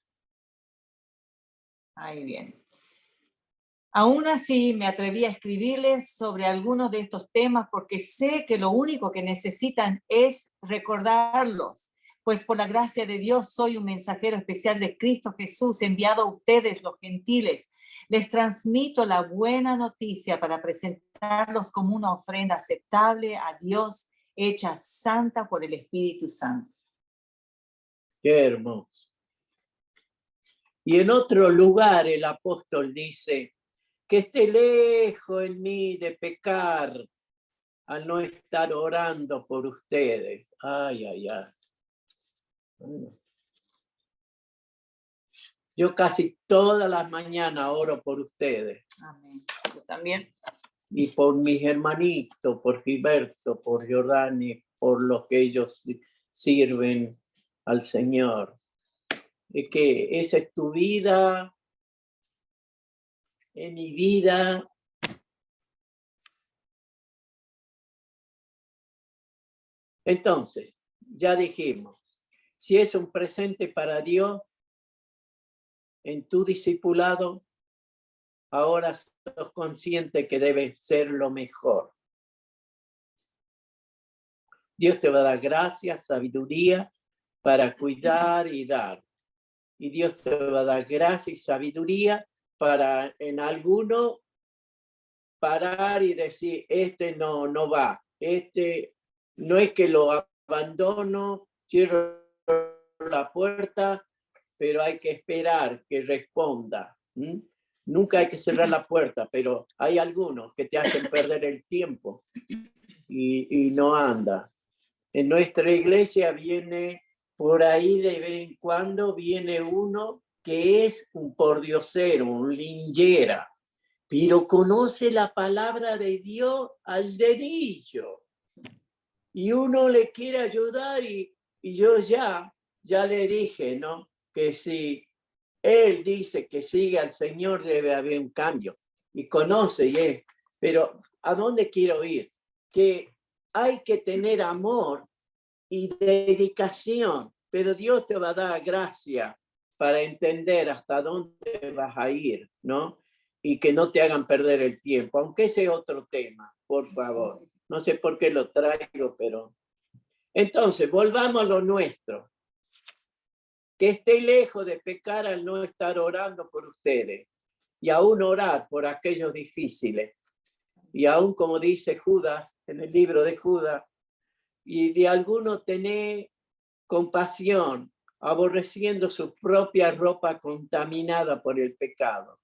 Ahí bien. Aún así, me atreví a escribirles sobre algunos de estos temas porque sé que lo único que necesitan es recordarlos, pues por la gracia de Dios soy un mensajero especial de Cristo Jesús, enviado a ustedes, los gentiles. Les transmito la buena noticia para presentarlos como una ofrenda aceptable a Dios, hecha santa por el Espíritu Santo. Qué hermoso. Y en otro lugar el apóstol dice, que esté lejos en mí de pecar al no estar orando por ustedes. Ay, ay, ay. Bueno. Yo casi todas las mañanas oro por ustedes. Amén. Yo también. Y por mis hermanitos, por Gilberto, por Jordani, por los que ellos sirven al Señor. Es que esa es tu vida, en mi vida. Entonces, ya dijimos, si es un presente para Dios en tu discipulado, ahora sos consciente que debe ser lo mejor. Dios te va a dar gracia, sabiduría para cuidar y dar. Y Dios te va a dar gracia y sabiduría para en alguno parar y decir, este no va, este no es que lo abandono, cierro la puerta, pero hay que esperar que responda. Nunca hay que cerrar la puerta, pero hay algunos que te hacen perder el tiempo y no anda. En nuestra iglesia viene por ahí de vez en cuando, viene uno que es un pordiosero, un linchera, pero conoce la palabra de Dios al dedillo. Y uno le quiere ayudar y yo ya le dije, ¿no? Que si él dice que sigue al Señor, debe haber un cambio. Y conoce, y es. Pero ¿a dónde quiero ir? Que hay que tener amor y dedicación, pero Dios te va a dar gracia para entender hasta dónde vas a ir, ¿no? Y que no te hagan perder el tiempo, aunque ese es otro tema, por favor. No sé por qué lo traigo, pero... Entonces, volvamos a lo nuestro. Que esté lejos de pecar al no estar orando por ustedes y aún orar por aquellos difíciles. Y aún como dice Judas, en el libro de Judas, y de alguno tener compasión, aborreciendo su propia ropa contaminada por el pecado.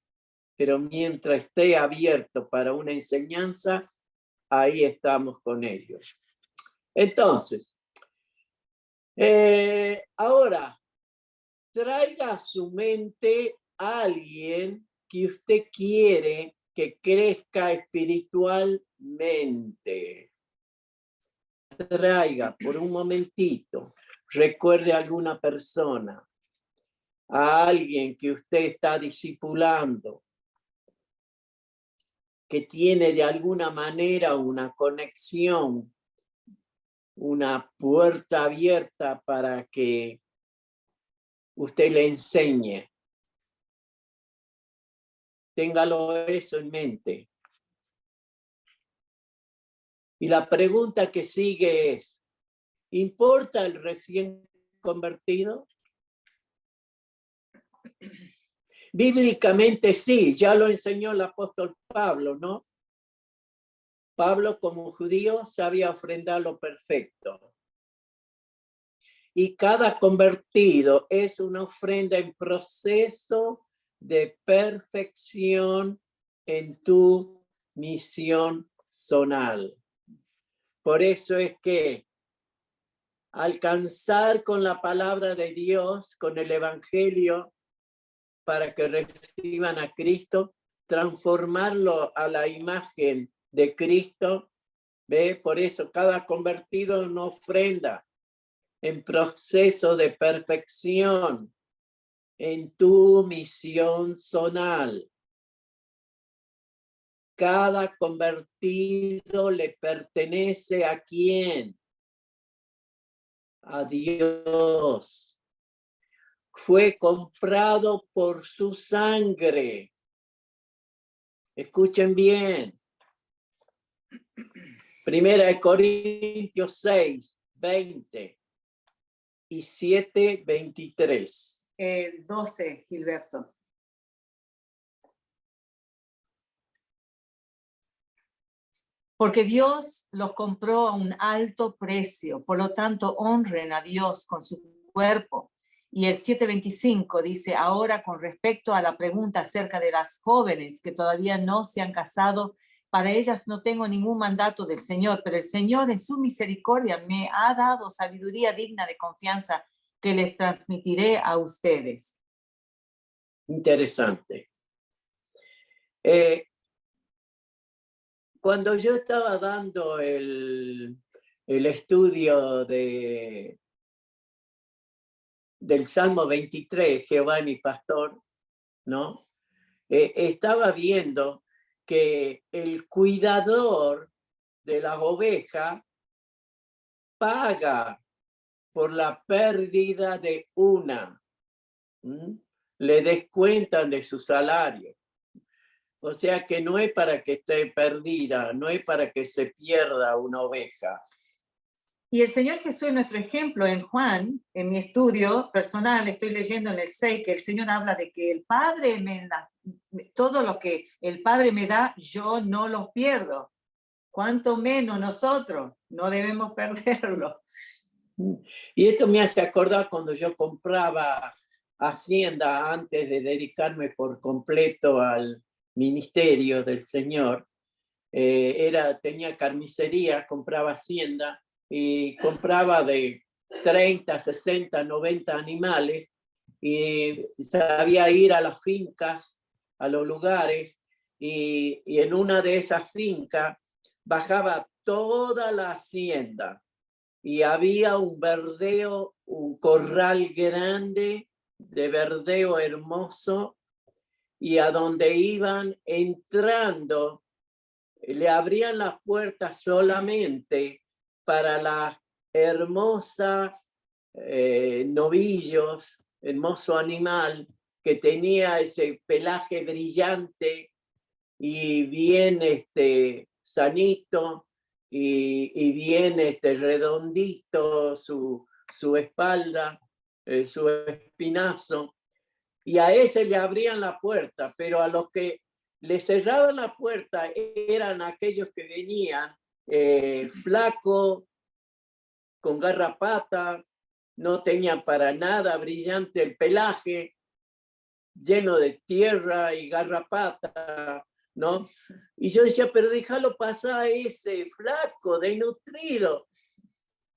Pero mientras esté abierto para una enseñanza, ahí estamos con ellos. Entonces, ahora, traiga a su mente a alguien que usted quiere que crezca espiritualmente. Traiga por un momentito, recuerde a alguna persona, a alguien que usted está discipulando, que tiene de alguna manera una conexión, una puerta abierta para que usted le enseñe. Téngalo eso en mente. Y la pregunta que sigue es, ¿importa el recién convertido? Bíblicamente sí, ya lo enseñó el apóstol Pablo, ¿no? Pablo como judío sabía ofrendar lo perfecto. Y cada convertido es una ofrenda en proceso de perfección en tu misión zonal. Por eso es que alcanzar con la palabra de Dios, con el evangelio, para que reciban a Cristo, transformarlo a la imagen de Cristo, ¿ve? Por eso cada convertido no ofrenda en proceso de perfección en tu misión zonal. Cada convertido le pertenece ¿a quién? A Dios. Fue comprado por su sangre. Escuchen bien. Primera de Corintios 6, 20 y 7, 23. 12, Gilberto. Porque Dios los compró a un alto precio, por lo tanto honren a Dios con su cuerpo. Y el 7:25 dice, ahora con respecto a la pregunta acerca de las jóvenes que todavía no se han casado, para ellas no tengo ningún mandato del Señor, pero el Señor en su misericordia me ha dado sabiduría digna de confianza que les transmitiré a ustedes. Interesante. Cuando yo estaba dando el estudio del Salmo 23, Jehová es mi pastor, ¿no? Estaba viendo que el cuidador de la oveja paga por la pérdida de una. Le descuentan de su salario. O sea que no es para que esté perdida, no es para que se pierda una oveja. Y el Señor Jesús es nuestro ejemplo en Juan, en mi estudio personal, estoy leyendo en el 6 que el Señor habla de que el Padre me da, todo lo que el Padre me da, yo no lo pierdo. Cuanto menos nosotros, no debemos perderlo. Y esto me hace acordar cuando yo compraba hacienda antes de dedicarme por completo al ministerio del Señor. Tenía carnicería, compraba hacienda y compraba de 30, 60, 90 animales y sabía ir a las fincas, a los lugares y en una de esas fincas bajaba toda la hacienda y había un verdeo, un corral grande de verdeo hermoso, y a donde iban entrando, le abrían las puertas solamente para la hermosa novillos, hermoso animal que tenía ese pelaje brillante y bien sanito y bien redondito su espalda, su espinazo, y a ese le abrían la puerta, pero a los que le cerraban la puerta eran aquellos que venían flaco, con garrapata, no tenían para nada brillante el pelaje, lleno de tierra y garrapata, ¿no? Y yo decía, pero déjalo pasar a ese flaco, desnutrido.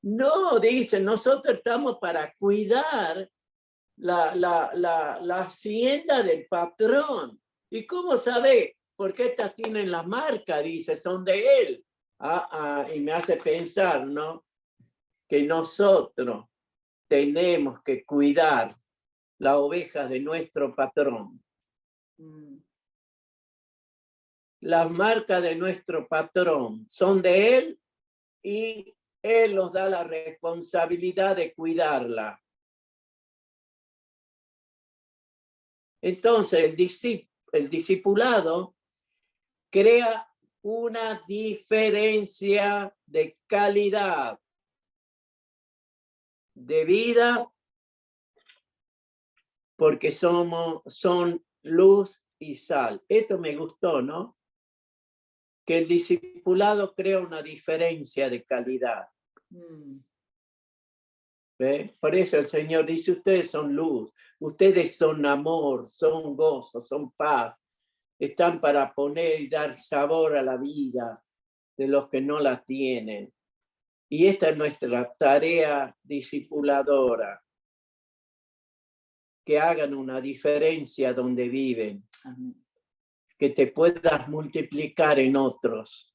No, dice, nosotros estamos para cuidar la hacienda del patrón. ¿Y cómo sabe? Porque estas tienen la marca, dice, son de él. Y me hace pensar, ¿no? Que nosotros tenemos que cuidar las ovejas de nuestro patrón. Las marcas de nuestro patrón son de él y él nos da la responsabilidad de cuidarla. Entonces, el discipulado crea una diferencia de calidad de vida, porque son luz y sal. Esto me gustó, ¿no? Que el discipulado crea una diferencia de calidad. ¿Ve? Por eso el Señor dice, ustedes son luz, ustedes son amor, son gozo, son paz, están para poner y dar sabor a la vida de los que no la tienen. Y esta es nuestra tarea discipuladora, que hagan una diferencia donde viven, que te puedas multiplicar en otros.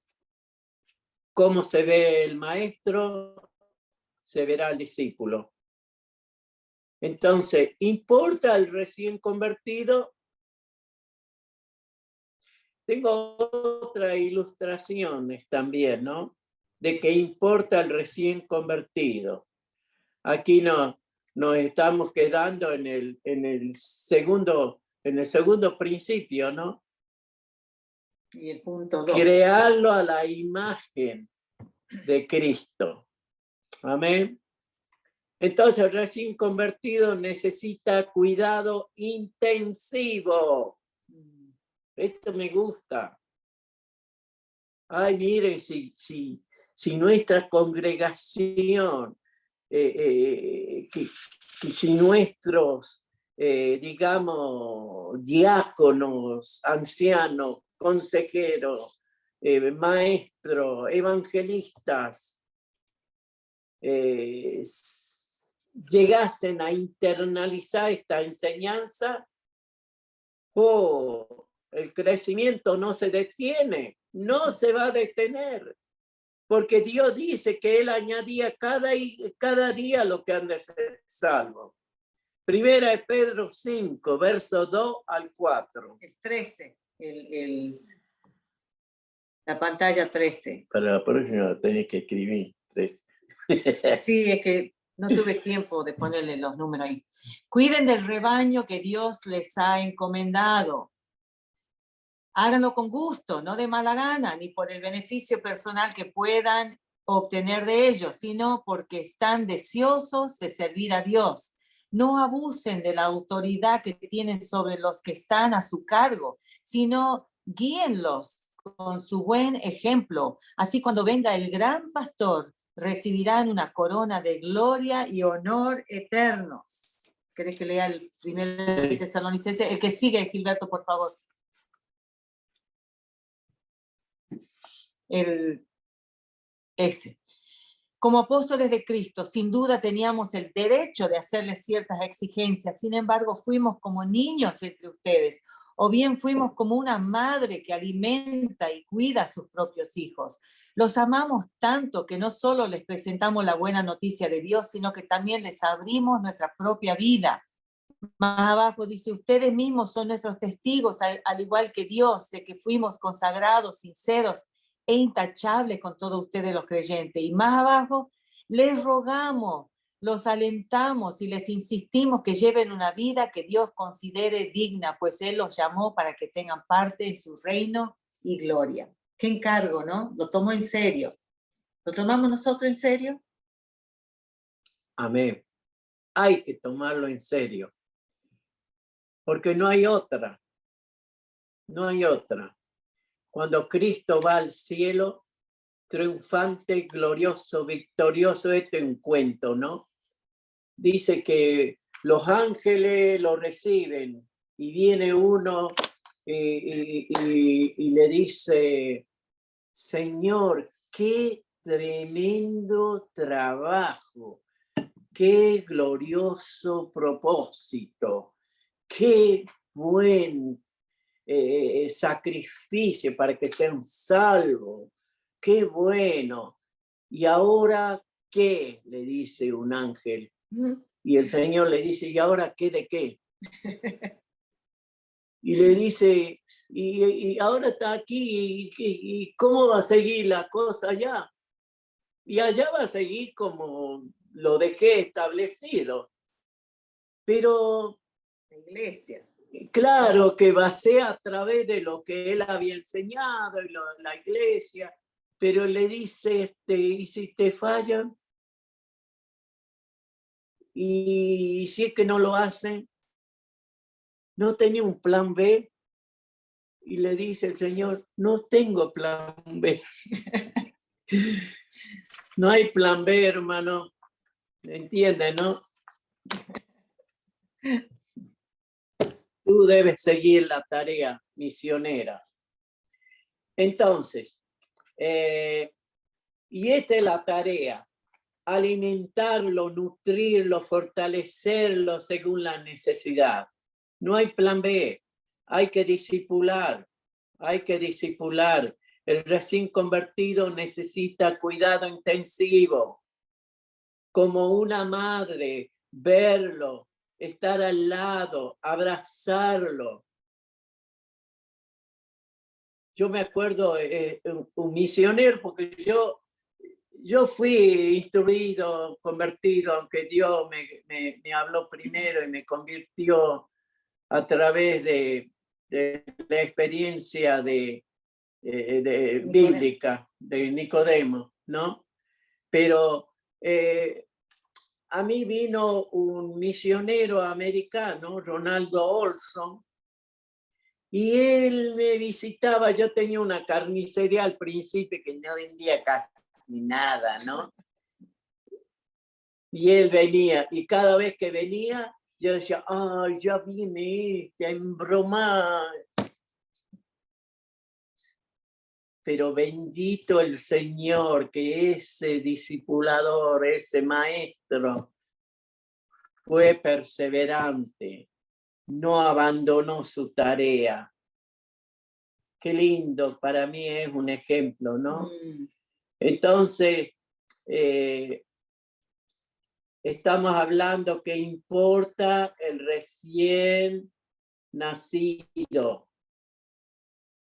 ¿Cómo se ve el maestro? Se verá el discípulo. Entonces, ¿importa el recién convertido? Tengo otras ilustraciones también, ¿no? De que importa el recién convertido. Aquí nos estamos quedando en el segundo principio, ¿no? Y el punto 2. Crearlo a la imagen de Cristo. Amén. Entonces, el recién convertido necesita cuidado intensivo. Esto me gusta. Ay, miren, si nuestra congregación, si nuestros, digamos, diáconos, ancianos, consejeros, maestros, evangelistas, llegasen a internalizar esta enseñanza, el crecimiento no se detiene, no se va a detener, porque Dios dice que Él añadía cada día lo que han de ser salvos. Primera de Pedro 5, versos 2 al 4. El 13, la pantalla 13. Para la próxima tenés que escribir 13. Sí, es que no tuve tiempo de ponerle los números ahí. Cuiden del rebaño que Dios les ha encomendado. Háganlo con gusto, no de mala gana, ni por el beneficio personal que puedan obtener de ellos, sino porque están deseosos de servir a Dios. No abusen de la autoridad que tienen sobre los que están a su cargo, sino guíenlos con su buen ejemplo. Así cuando venga el gran pastor, recibirán una corona de gloria y honor eternos. ¿Querés que lea el primer Tesalonicenses? El que sigue, Gilberto, por favor. Ese. Como apóstoles de Cristo, sin duda teníamos el derecho de hacerles ciertas exigencias. Sin embargo, fuimos como niños entre ustedes, o bien fuimos como una madre que alimenta y cuida a sus propios hijos. Los amamos tanto que no solo les presentamos la buena noticia de Dios, sino que también les abrimos nuestra propia vida. Más abajo dice, ustedes mismos son nuestros testigos, al igual que Dios, de que fuimos consagrados, sinceros e intachables con todos ustedes los creyentes. Y más abajo, les rogamos, los alentamos y les insistimos que lleven una vida que Dios considere digna, pues Él los llamó para que tengan parte en su reino y gloria. Qué encargo, ¿no? Lo tomo en serio. ¿Lo tomamos nosotros en serio? Amén. Hay que tomarlo en serio. Porque no hay otra. No hay otra. Cuando Cristo va al cielo, triunfante, glorioso, victorioso, este es un cuento, ¿no? Dice que los ángeles lo reciben y viene uno y le dice, Señor, qué tremendo trabajo, qué glorioso propósito, qué buen sacrificio para que sean salvos, qué bueno. Y ahora, ¿qué? Le dice un ángel. Y el Señor le dice, ¿y ahora qué de qué? Y le dice, y ahora está aquí, y ¿cómo va a seguir la cosa allá? Y allá va a seguir como lo dejé establecido. Pero La iglesia. claro que va a ser a través de lo que él había enseñado, y la iglesia, pero le dice, ¿y si te fallan? Y si es que no lo hacen, ¿no tenía un plan B? Y le dice el Señor, no tengo plan B. No hay plan B, hermano. ¿Entiendes, no? Tú debes seguir la tarea misionera. Entonces, y esta es la tarea, alimentarlo, nutrirlo, fortalecerlo según la necesidad. No hay plan B, hay que discipular, hay que discipular. El recién convertido necesita cuidado intensivo, como una madre, verlo, estar al lado, abrazarlo. Yo me acuerdo un misionero, porque yo fui instruido, convertido, aunque Dios me habló primero y me convirtió a través de la experiencia bíblica de Nicodemo, ¿no? Pero a mí vino un misionero americano, Ronaldo Olson, y él me visitaba. Yo tenía una carnicería al principio que no vendía casi nada, ¿no? Y él venía, y cada vez que venía, yo decía, ay, ya viene a embromar. Pero bendito el Señor, que ese discipulador, ese maestro, fue perseverante, no abandonó su tarea. Qué lindo, para mí es un ejemplo, ¿no? Entonces, estamos hablando que importa el recién nacido.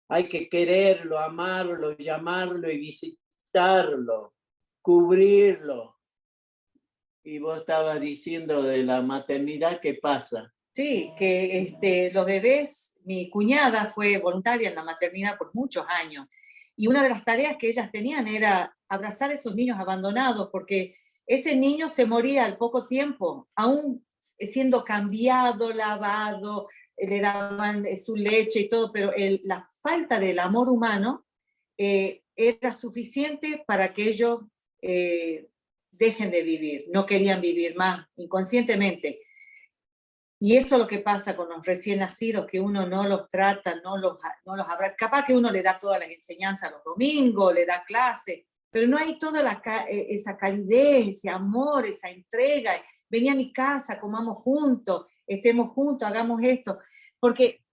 Hay que quererlo, amarlo, llamarlo y visitarlo, cubrirlo. Y vos estabas diciendo de la maternidad, ¿qué pasa? Sí, que los bebés, mi cuñada fue voluntaria en la maternidad por muchos años, y una de las tareas que ellas tenían era abrazar a esos niños abandonados, porque ese niño se moría al poco tiempo, aún siendo cambiado, lavado, le daban su leche y todo, pero la falta del amor humano era suficiente para que ellos dejen de vivir, no querían vivir más inconscientemente. Y eso es lo que pasa con los recién nacidos, que uno no los trata, no los abraza. Capaz que uno le da todas las enseñanzas los domingos, le da clase, pero no hay toda esa calidez, ese amor, esa entrega. Vení a mi casa, comamos juntos, estemos juntos, hagamos esto. Porque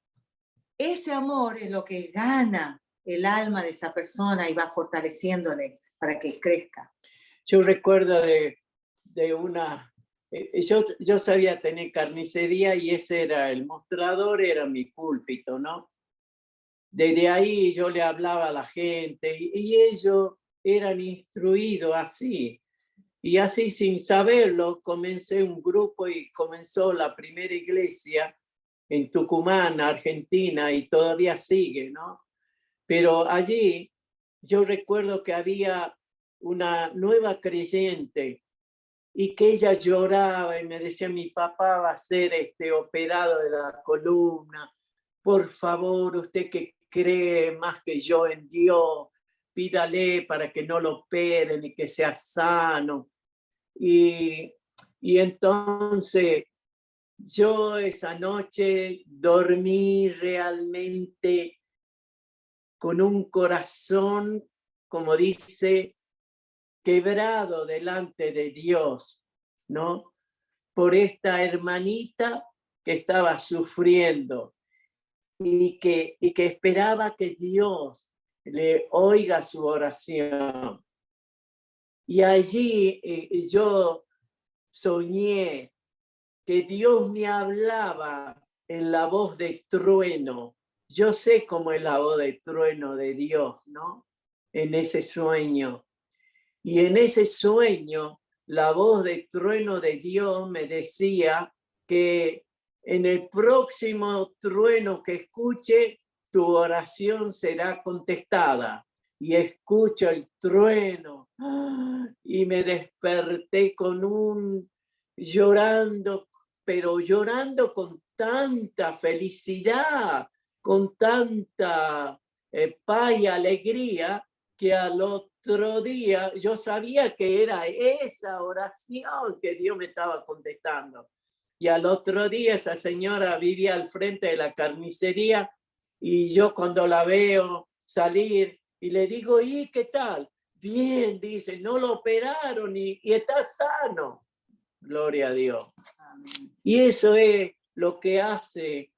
ese amor es lo que gana el alma de esa persona y va fortaleciéndole para que crezca. Yo recuerdo de una yo sabía tener carnicería y ese era el mostrador, era mi púlpito, ¿no? Desde ahí yo le hablaba a la gente y ellos eran instruidos así. Y así sin saberlo comencé un grupo y comenzó la primera iglesia en Tucumán, Argentina, y todavía sigue, ¿no? Pero allí yo recuerdo que había una nueva creyente y que ella lloraba y me decía, mi papá va a ser operado de la columna, por favor, usted que cree más que yo en Dios, pídale para que no lo operen y que sea sano. Y entonces yo esa noche dormí realmente con un corazón, como dice, quebrado delante de Dios, ¿no? Por esta hermanita que estaba sufriendo y que esperaba que Dios le oiga su oración. Y allí yo soñé que Dios me hablaba en la voz de trueno. Yo sé cómo es la voz de trueno de Dios, ¿no? En ese sueño. Y en ese sueño, la voz de trueno de Dios me decía que en el próximo trueno que escuche, tu oración será contestada. Y escucho el trueno y me desperté llorando, pero llorando con tanta felicidad, con tanta paz y alegría, que al otro día yo sabía que era esa oración que Dios me estaba contestando. Y al otro día esa señora vivía al frente de la carnicería y yo cuando la veo salir y le digo, ¿y qué tal? Bien, dice, no lo operaron y está sano. Gloria a Dios. Amén. Y eso es lo que hace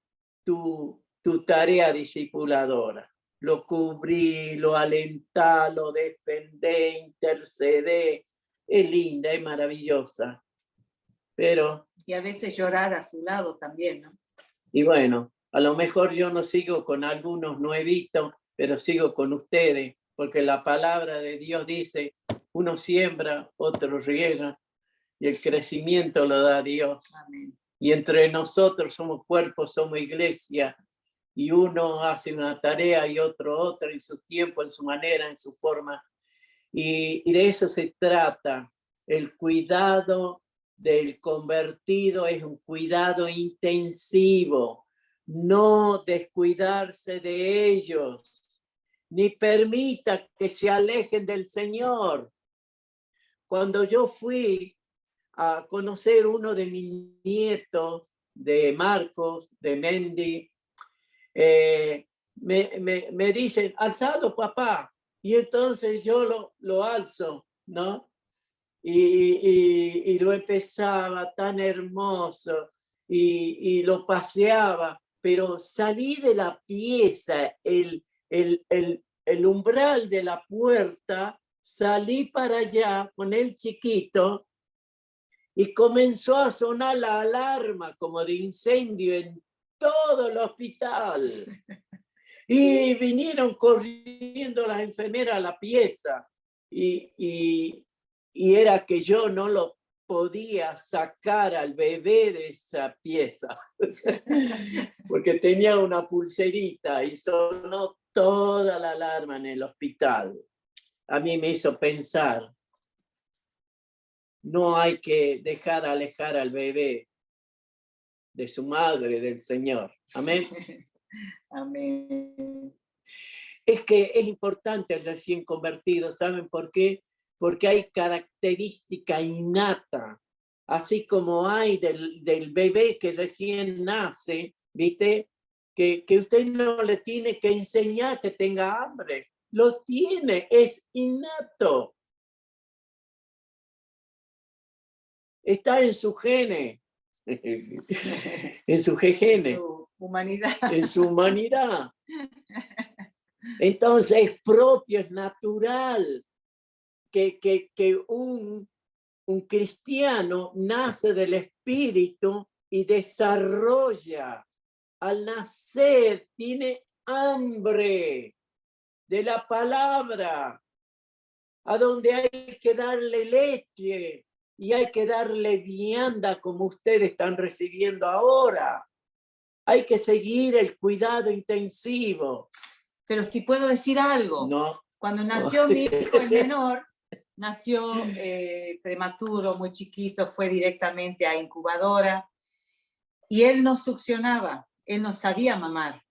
tu tarea discipuladora. Lo cubrí, lo alentá, lo defendé, intercedé. Es linda, es maravillosa. Pero... Y a veces llorar a su lado también, ¿no? Y bueno, a lo mejor yo no sigo con algunos nuevitos, pero sigo con ustedes, porque la palabra de Dios dice, uno siembra, otro riega, y el crecimiento lo da Dios. Amén. Y entre nosotros somos cuerpo, somos iglesia, y uno hace una tarea y otro otra, en su tiempo, en su manera, en su forma. Y de eso se trata. El cuidado del convertido es un cuidado intensivo. No descuidarse de ellos, ni permita que se alejen del Señor. Cuando yo fui a conocer uno de mis nietos, de Marcos, de Mendy, me dicen, alzado papá, y entonces yo lo alzo, ¿no? Y lo empezaba tan hermoso, y lo paseaba, pero salí de la pieza, el umbral de la puerta, salí para allá con el chiquito, y comenzó a sonar la alarma como de incendio en todo el hospital. Y vinieron corriendo las enfermeras a la pieza. Y era que yo no lo podía sacar al bebé de esa pieza. Porque tenía una pulserita y sonó toda la alarma en el hospital. A mí me hizo pensar, no hay que dejar alejar al bebé de su madre, del Señor. Amén. Amén. Es que es importante el recién convertido, ¿saben por qué? Porque hay característica innata, así como hay del bebé que recién nace, ¿viste? Que usted no le tiene que enseñar que tenga hambre, lo tiene, es innato. Está en su gene, en su gene, En su humanidad. En su humanidad. Entonces es propio, es natural que un un cristiano nace del Espíritu y desarrolla. Al nacer tiene hambre de la palabra, a donde hay que darle leche y hay que darle vianda como ustedes están recibiendo ahora. Hay que seguir el cuidado intensivo. Pero si puedo decir algo, No. cuando nació mi hijo el menor, nació prematuro, muy chiquito, fue directamente a incubadora y él no succionaba, él no sabía mamar.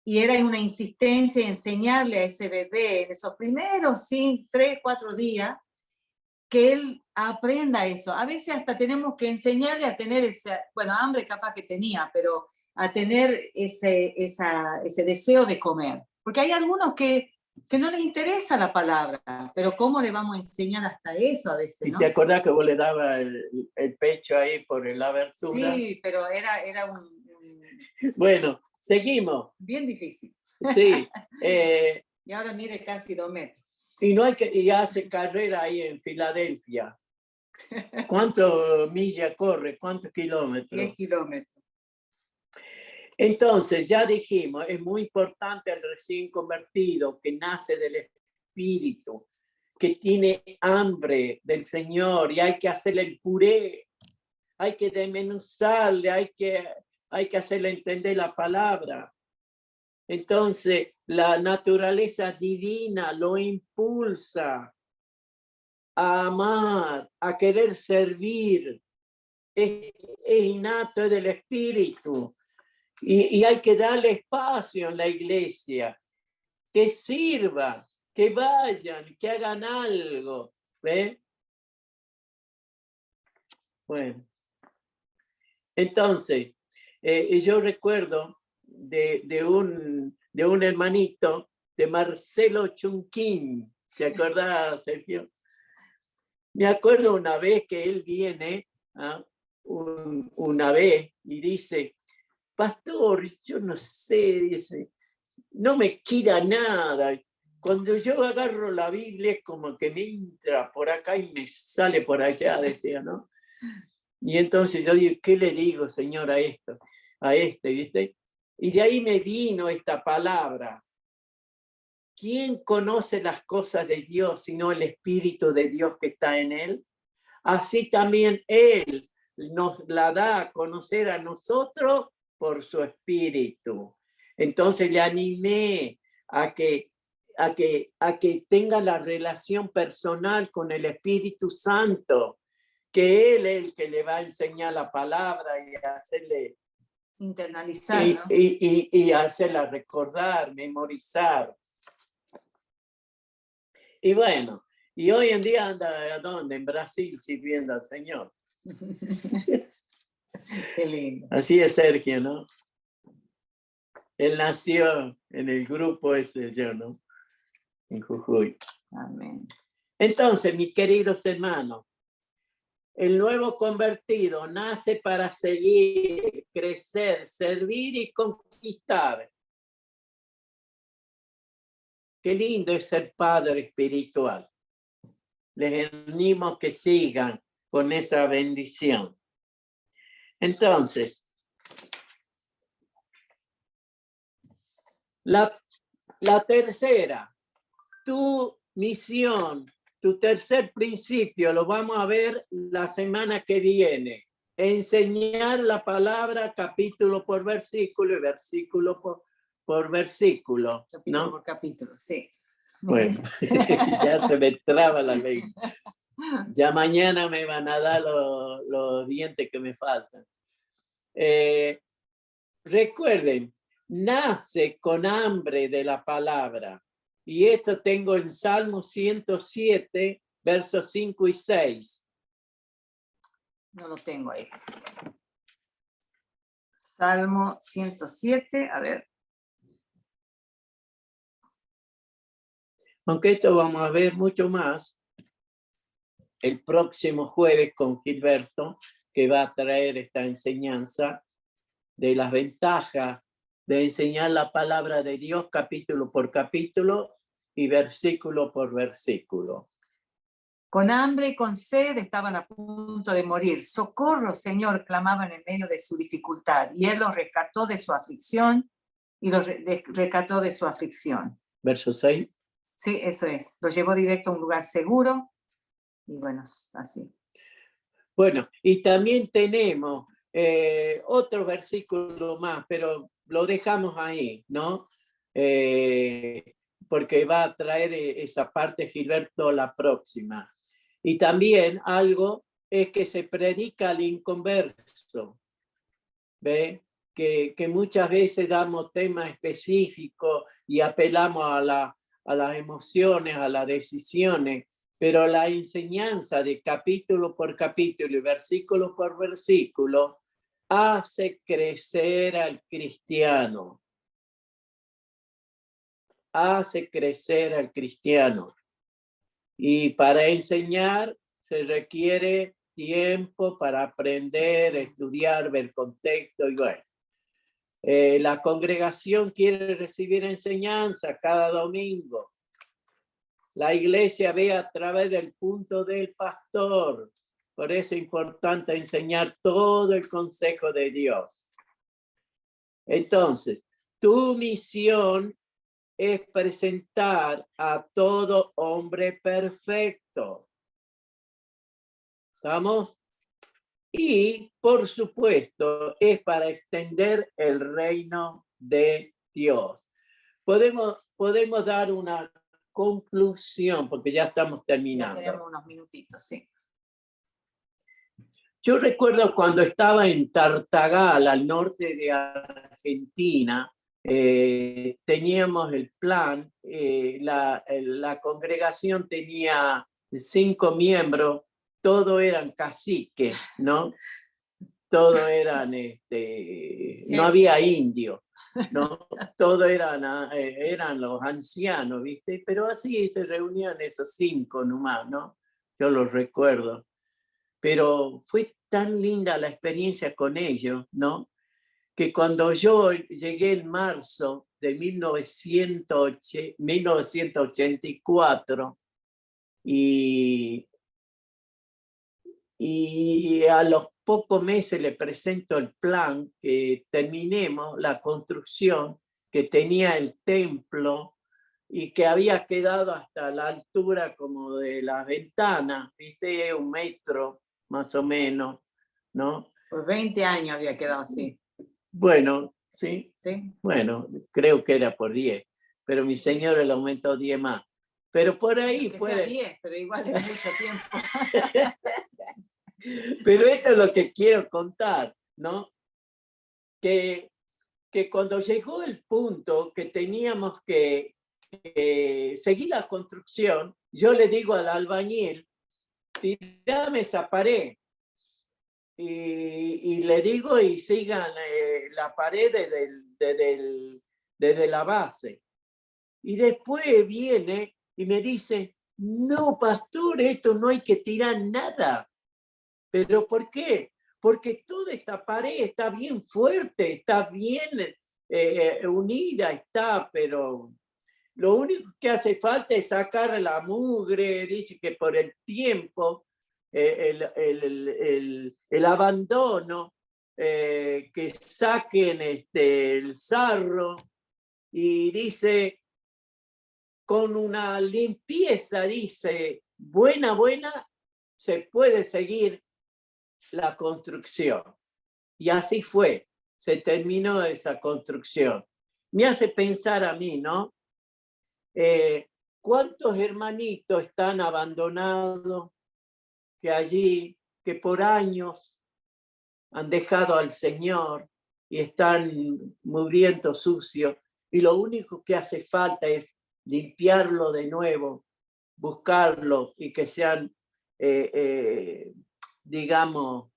Y era una insistencia enseñarle a ese bebé en esos primeros 3, 4 días que él aprenda eso. A veces hasta tenemos que enseñarle a tener hambre capaz que tenía, pero a tener ese deseo de comer. Porque hay algunos que no les interesa la palabra, pero ¿cómo le vamos a enseñar hasta eso a veces, ¿Y no? te acordás que vos le dabas el pecho ahí por la abertura? Sí, pero era Bueno, seguimos. bien difícil. Sí. Y ahora mide casi 2 metros. Y no hay que, y hace carrera ahí en Filadelfia. ¿Cuánto milla corre? ¿Cuántos kilómetros? 10 kilómetros. Entonces, ya dijimos, es muy importante el recién convertido que nace del Espíritu, que tiene hambre del Señor y hay que hacerle el puré, hay que desmenuzarle, hay que hacerle entender la palabra. Entonces, la naturaleza divina lo impulsa a amar, a querer servir. Es innato, es del Espíritu. Y hay que darle espacio en la iglesia, que sirva, que vayan, que hagan algo. ¿Ve? Bueno. Entonces, yo recuerdo de un hermanito, de Marcelo Chunquín. ¿Te acordás, Sergio? Me acuerdo una vez que él viene, una vez, y dice, pastor, yo no sé, dice, no me queda nada. Cuando yo agarro la Biblia es como que me entra por acá y me sale por allá, decía, ¿no? Y entonces yo digo, ¿qué le digo, Señor, a esto? A este, ¿viste? Y de ahí me vino esta palabra. ¿Quién conoce las cosas de Dios sino el Espíritu de Dios que está en él? Así también Él nos la da a conocer a nosotros por su Espíritu. Entonces le animé a que tenga la relación personal con el Espíritu Santo, que Él es el que le va a enseñar la palabra y hacerle internalizar, ¿no? y hacerla recordar, memorizar. Y bueno, y hoy en día anda, ¿a dónde? En Brasil sirviendo al Señor. Qué lindo. Así es Sergio, ¿no? Él nació en el grupo ese, yo, ¿no? En Jujuy. Amén. Entonces, mis queridos hermanos, el nuevo convertido nace para seguir, crecer, servir y conquistar. Qué lindo es ser padre espiritual. Les animo que sigan con esa bendición. Entonces, la tercera, tu misión, tu tercer principio, lo vamos a ver la semana que viene. Enseñar la palabra capítulo por versículo y versículo por versículo. Capítulo ¿no? por capítulo, sí. Bueno, ya se me traba la lengua. Ya mañana me van a dar los dientes que me faltan. Recuerden, nace con hambre de la palabra. Y esto tengo en Salmo 107, versos 5 y 6. No lo tengo ahí. Salmo 107, a ver. Aunque esto vamos a ver mucho más el próximo jueves con Gilberto, que va a traer esta enseñanza de las ventajas de enseñar la palabra de Dios capítulo por capítulo y versículo por versículo. Con hambre y con sed estaban a punto de morir. Socorro, Señor, clamaban en medio de su dificultad. Y Él los rescató de su aflicción y los rescató de su aflicción. Verso 6. Sí, eso es. Los llevó directo a un lugar seguro. Y bueno, así. Bueno, y también tenemos otro versículo más, pero lo dejamos ahí, ¿no? Porque va a traer esa parte Gilberto la próxima. Y también algo es que se predica al inconverso, ¿ve? Que muchas veces damos temas específicos y apelamos a las emociones, a las decisiones, pero la enseñanza de capítulo por capítulo y versículo por versículo hace crecer al cristiano. Hace crecer al cristiano. Y para enseñar se requiere tiempo para aprender, estudiar, ver contexto y bueno. La congregación quiere recibir enseñanza cada domingo. La iglesia ve a través del punto del pastor. Por eso es importante enseñar todo el consejo de Dios. Entonces, tu misión es presentar a todo hombre perfecto. ¿Estamos? Y, por supuesto, es para extender el reino de Dios. Podemos dar una conclusión, porque ya estamos terminando. Ya tenemos unos minutitos, sí. Yo recuerdo cuando estaba en Tartagal, al norte de Argentina, teníamos el plan, la congregación tenía 5 miembros, todos eran caciques, ¿no? Todos eran, no había indio, ¿no? Todos eran los ancianos, ¿viste? Pero así se reunían esos 5 nomás, ¿no? Yo los recuerdo. Pero fue tan linda la experiencia con ellos, ¿no? Que cuando yo llegué en marzo de 1984 y a los pocos meses le presento el plan que terminemos la construcción, que tenía el templo y que había quedado hasta la altura como de las ventanas, ¿viste? 1 metro más o menos, ¿no? Por 20 años había quedado así. Bueno, sí. ¿Sí? Bueno, creo que era por 10, pero mi señor le aumentó 10 más. Pero por ahí que puede... sea 10, pero igual es mucho tiempo. Pero esto es lo que quiero contar, ¿no? Que cuando llegó el punto que teníamos que seguir la construcción, yo le digo al albañil, tirame esa pared. Y le digo y sigan la pared desde la base. Y después viene y me dice, no, pastor, esto no hay que tirar nada. ¿Pero por qué? Porque toda esta pared está bien fuerte, está bien unida, pero lo único que hace falta es sacar la mugre, dice que por el tiempo, el abandono, que saquen el sarro y dice, con una limpieza, dice, buena, se puede seguir la construcción. Y así fue, se terminó esa construcción. Me hace pensar a mí, ¿no? ¿Cuántos hermanitos están abandonados que allí, que por años han dejado al Señor y están mugrientos, sucios? Y lo único que hace falta es limpiarlo de nuevo, buscarlo y que sean, digamos,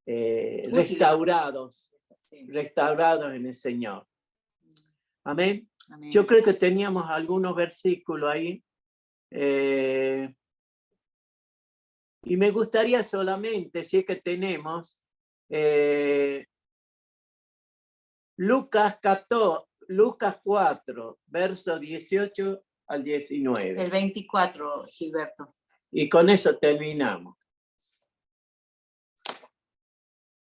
restaurados en el Señor. Amén. Amén. Yo creo que teníamos algunos versículos ahí. Y me gustaría solamente, si es que tenemos, Lucas 4, versos 18 al 19. El 24, Gilberto. Y con eso terminamos.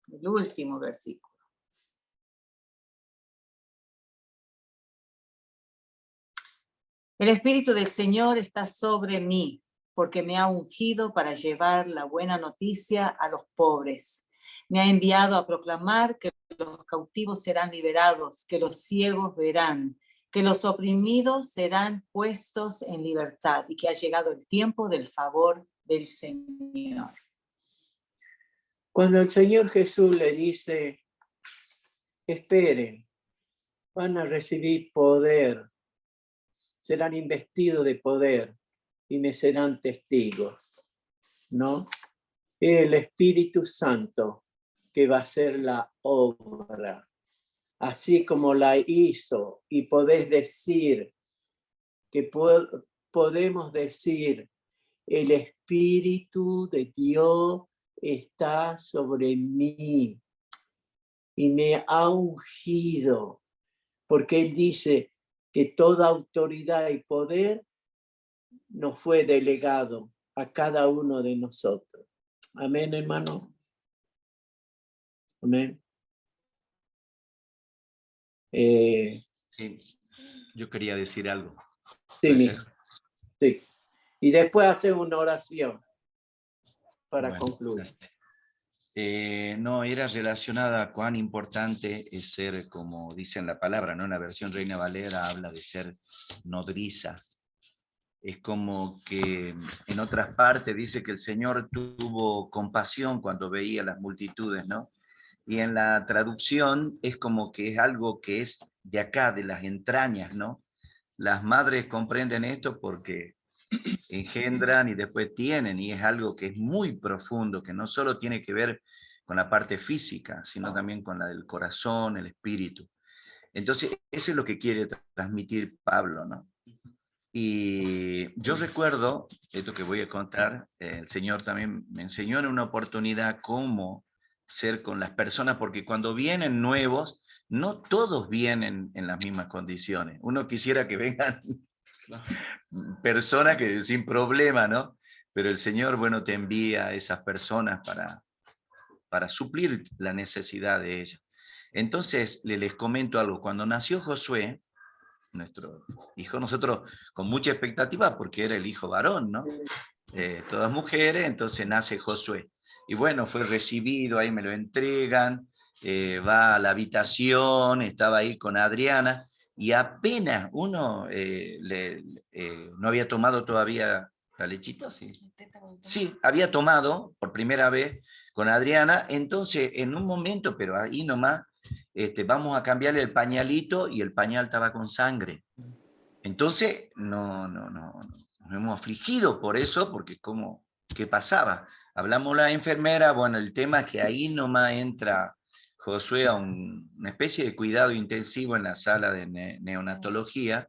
El último versículo. El Espíritu del Señor está sobre mí, porque me ha ungido para llevar la buena noticia a los pobres. Me ha enviado a proclamar que los cautivos serán liberados, que los ciegos verán, que los oprimidos serán puestos en libertad y que ha llegado el tiempo del favor del Señor. Cuando el Señor Jesús le dice, esperen, van a recibir poder, serán investidos de poder y me serán testigos, ¿no? El Espíritu Santo que va a hacer la obra, así como la hizo, y podés decir que podemos decir, el Espíritu de Dios está sobre mí y me ha ungido, porque Él dice que toda autoridad y poder nos fue delegado a cada uno de nosotros. Amén, hermano. Amén. Sí, yo quería decir algo. Sí, ¿Puede mijo. ser? Sí. Y después hacer una oración para Bueno, concluir. no, era relacionada a cuán importante es ser, como dice en la palabra, ¿no? En la versión Reina Valera habla de ser nodriza. Es como que en otras partes dice que el Señor tuvo compasión cuando veía las multitudes, ¿no? Y en la traducción es como que es algo que es de acá, de las entrañas, ¿no? Las madres comprenden esto porque engendran y después tienen, y es algo que es muy profundo, que no solo tiene que ver con la parte física, sino también con la del corazón, el espíritu. Entonces, eso es lo que quiere transmitir Pablo, ¿no? Y yo recuerdo, esto que voy a contar, el Señor también me enseñó en una oportunidad cómo ser con las personas, porque cuando vienen nuevos, no todos vienen en las mismas condiciones. Uno quisiera que vengan personas que sin problema, ¿no? Pero el Señor, bueno, te envía a esas personas para suplir la necesidad de ellos. Entonces, les comento algo. Cuando nació Josué, nuestro hijo, nosotros con mucha expectativa, porque era el hijo varón, ¿no? Todas mujeres, entonces nace Josué. Y bueno, fue recibido, ahí me lo entregan, va a la habitación, estaba ahí con Adriana, y apenas uno no había tomado todavía la lechita, ¿sí? Sí, había tomado por primera vez con Adriana, entonces en un momento, pero ahí nomás, vamos a cambiarle el pañalito y el pañal estaba con sangre. Entonces, nos hemos afligido por eso, porque ¿qué pasaba? Hablamos a la enfermera, bueno, el tema es que ahí nomás entra Josué a una especie de cuidado intensivo en la sala de neonatología.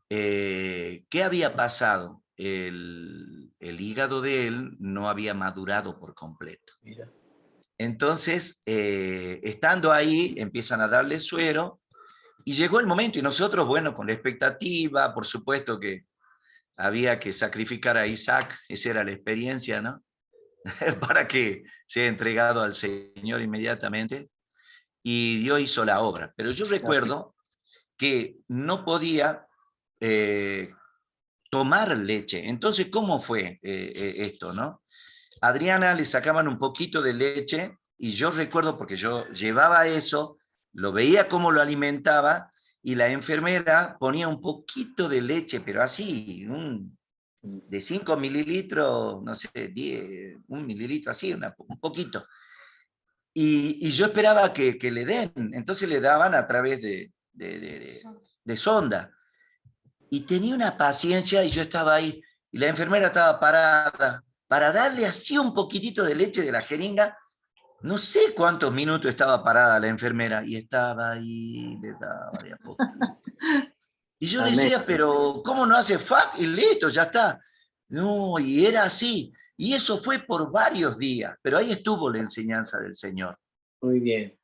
¿Qué había pasado? El hígado de él no había madurado por completo. Mira. Entonces, estando ahí, empiezan a darle suero, y llegó el momento, y nosotros, bueno, con la expectativa, por supuesto que había que sacrificar a Isaac, esa era la experiencia, ¿no? Para que sea entregado al Señor inmediatamente, y Dios hizo la obra. Pero yo recuerdo que no podía tomar leche. Entonces, ¿cómo fue esto, no? Adriana le sacaban un poquito de leche, y yo recuerdo, porque yo llevaba eso, lo veía cómo lo alimentaba, y la enfermera ponía un poquito de leche, pero así, de 5 mililitros, no sé, 10, 1 mililitro, así, un poquito. Y yo esperaba que le den, entonces le daban a través de sonda. Y tenía una paciencia, y yo estaba ahí, y la enfermera estaba parada, para darle así un poquitito de leche de la jeringa. No sé cuántos minutos estaba parada la enfermera, y estaba ahí, le daba de a poquito. Y yo Amén. decía, pero ¿cómo no hace FAC? Y listo, ya está. No, y era así. Y eso fue por varios días, pero ahí estuvo la enseñanza del Señor. Muy bien.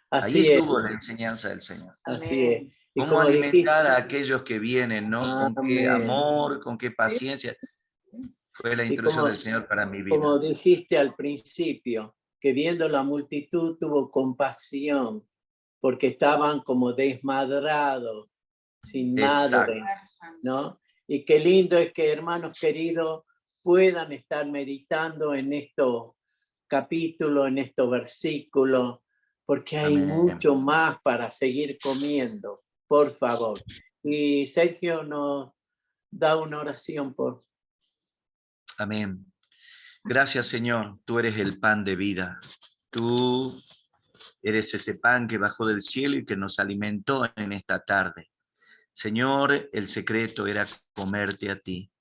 Ahí Así es. estuvo la enseñanza del Señor. Así es. Amén. Y Cómo como dijiste, alimentar a aquellos que vienen, ¿no? Con qué amén. amor, con qué paciencia. Fue la Y instrucción como- del Señor para mi vida. Como dijiste al principio, que viendo la multitud tuvo compasión, porque estaban como desmadrados, sin madre, ¿no? Y qué lindo es que, hermanos queridos, puedan estar meditando en estos capítulos, en estos versículos, porque hay Amén. mucho más para seguir comiendo, por favor. Y Sergio nos da una oración por... Amén. Gracias, Señor. Tú eres el pan de vida. Tú eres ese pan que bajó del cielo y que nos alimentó en esta tarde. Señor, el secreto era comerte a ti.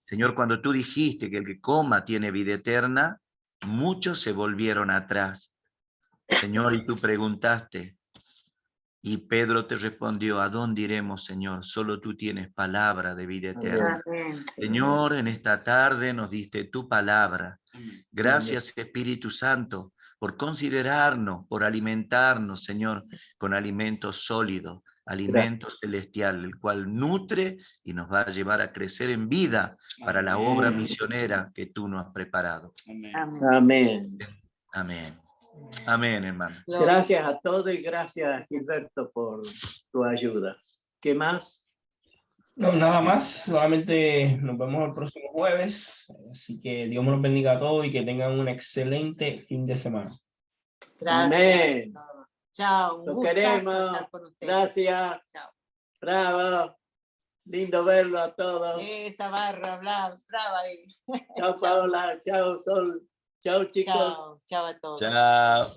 Señor, cuando tú dijiste que el que coma tiene vida eterna, muchos se volvieron atrás. Señor, y tú preguntaste, y Pedro te respondió, ¿a dónde iremos, Señor? Solo tú tienes palabra de vida eterna. Amén, Señor, en esta tarde nos diste tu palabra. Gracias, Espíritu Santo, por considerarnos, por alimentarnos, Señor, con alimentos sólidos, alimento celestial, el cual nutre y nos va a llevar a crecer en vida para la obra misionera que tú nos has preparado. Amén. Amén. Amén. Amén, hermano. Gracias a todos y gracias, Gilberto, por tu ayuda. ¿Qué más? No, nada más, solamente nos vemos el próximo jueves, así que Dios me los bendiga a todos y que tengan un excelente fin de semana. Gracias. Amén. Chao, un Lo gustazo queremos. estar con ustedes. Gracias. Chao. Bravo. Lindo verlo a todos. Esa barra, brava ahí. Chao, Paola. Chao, Sol. Chao, chicos. Chao, chao a todos. Chao.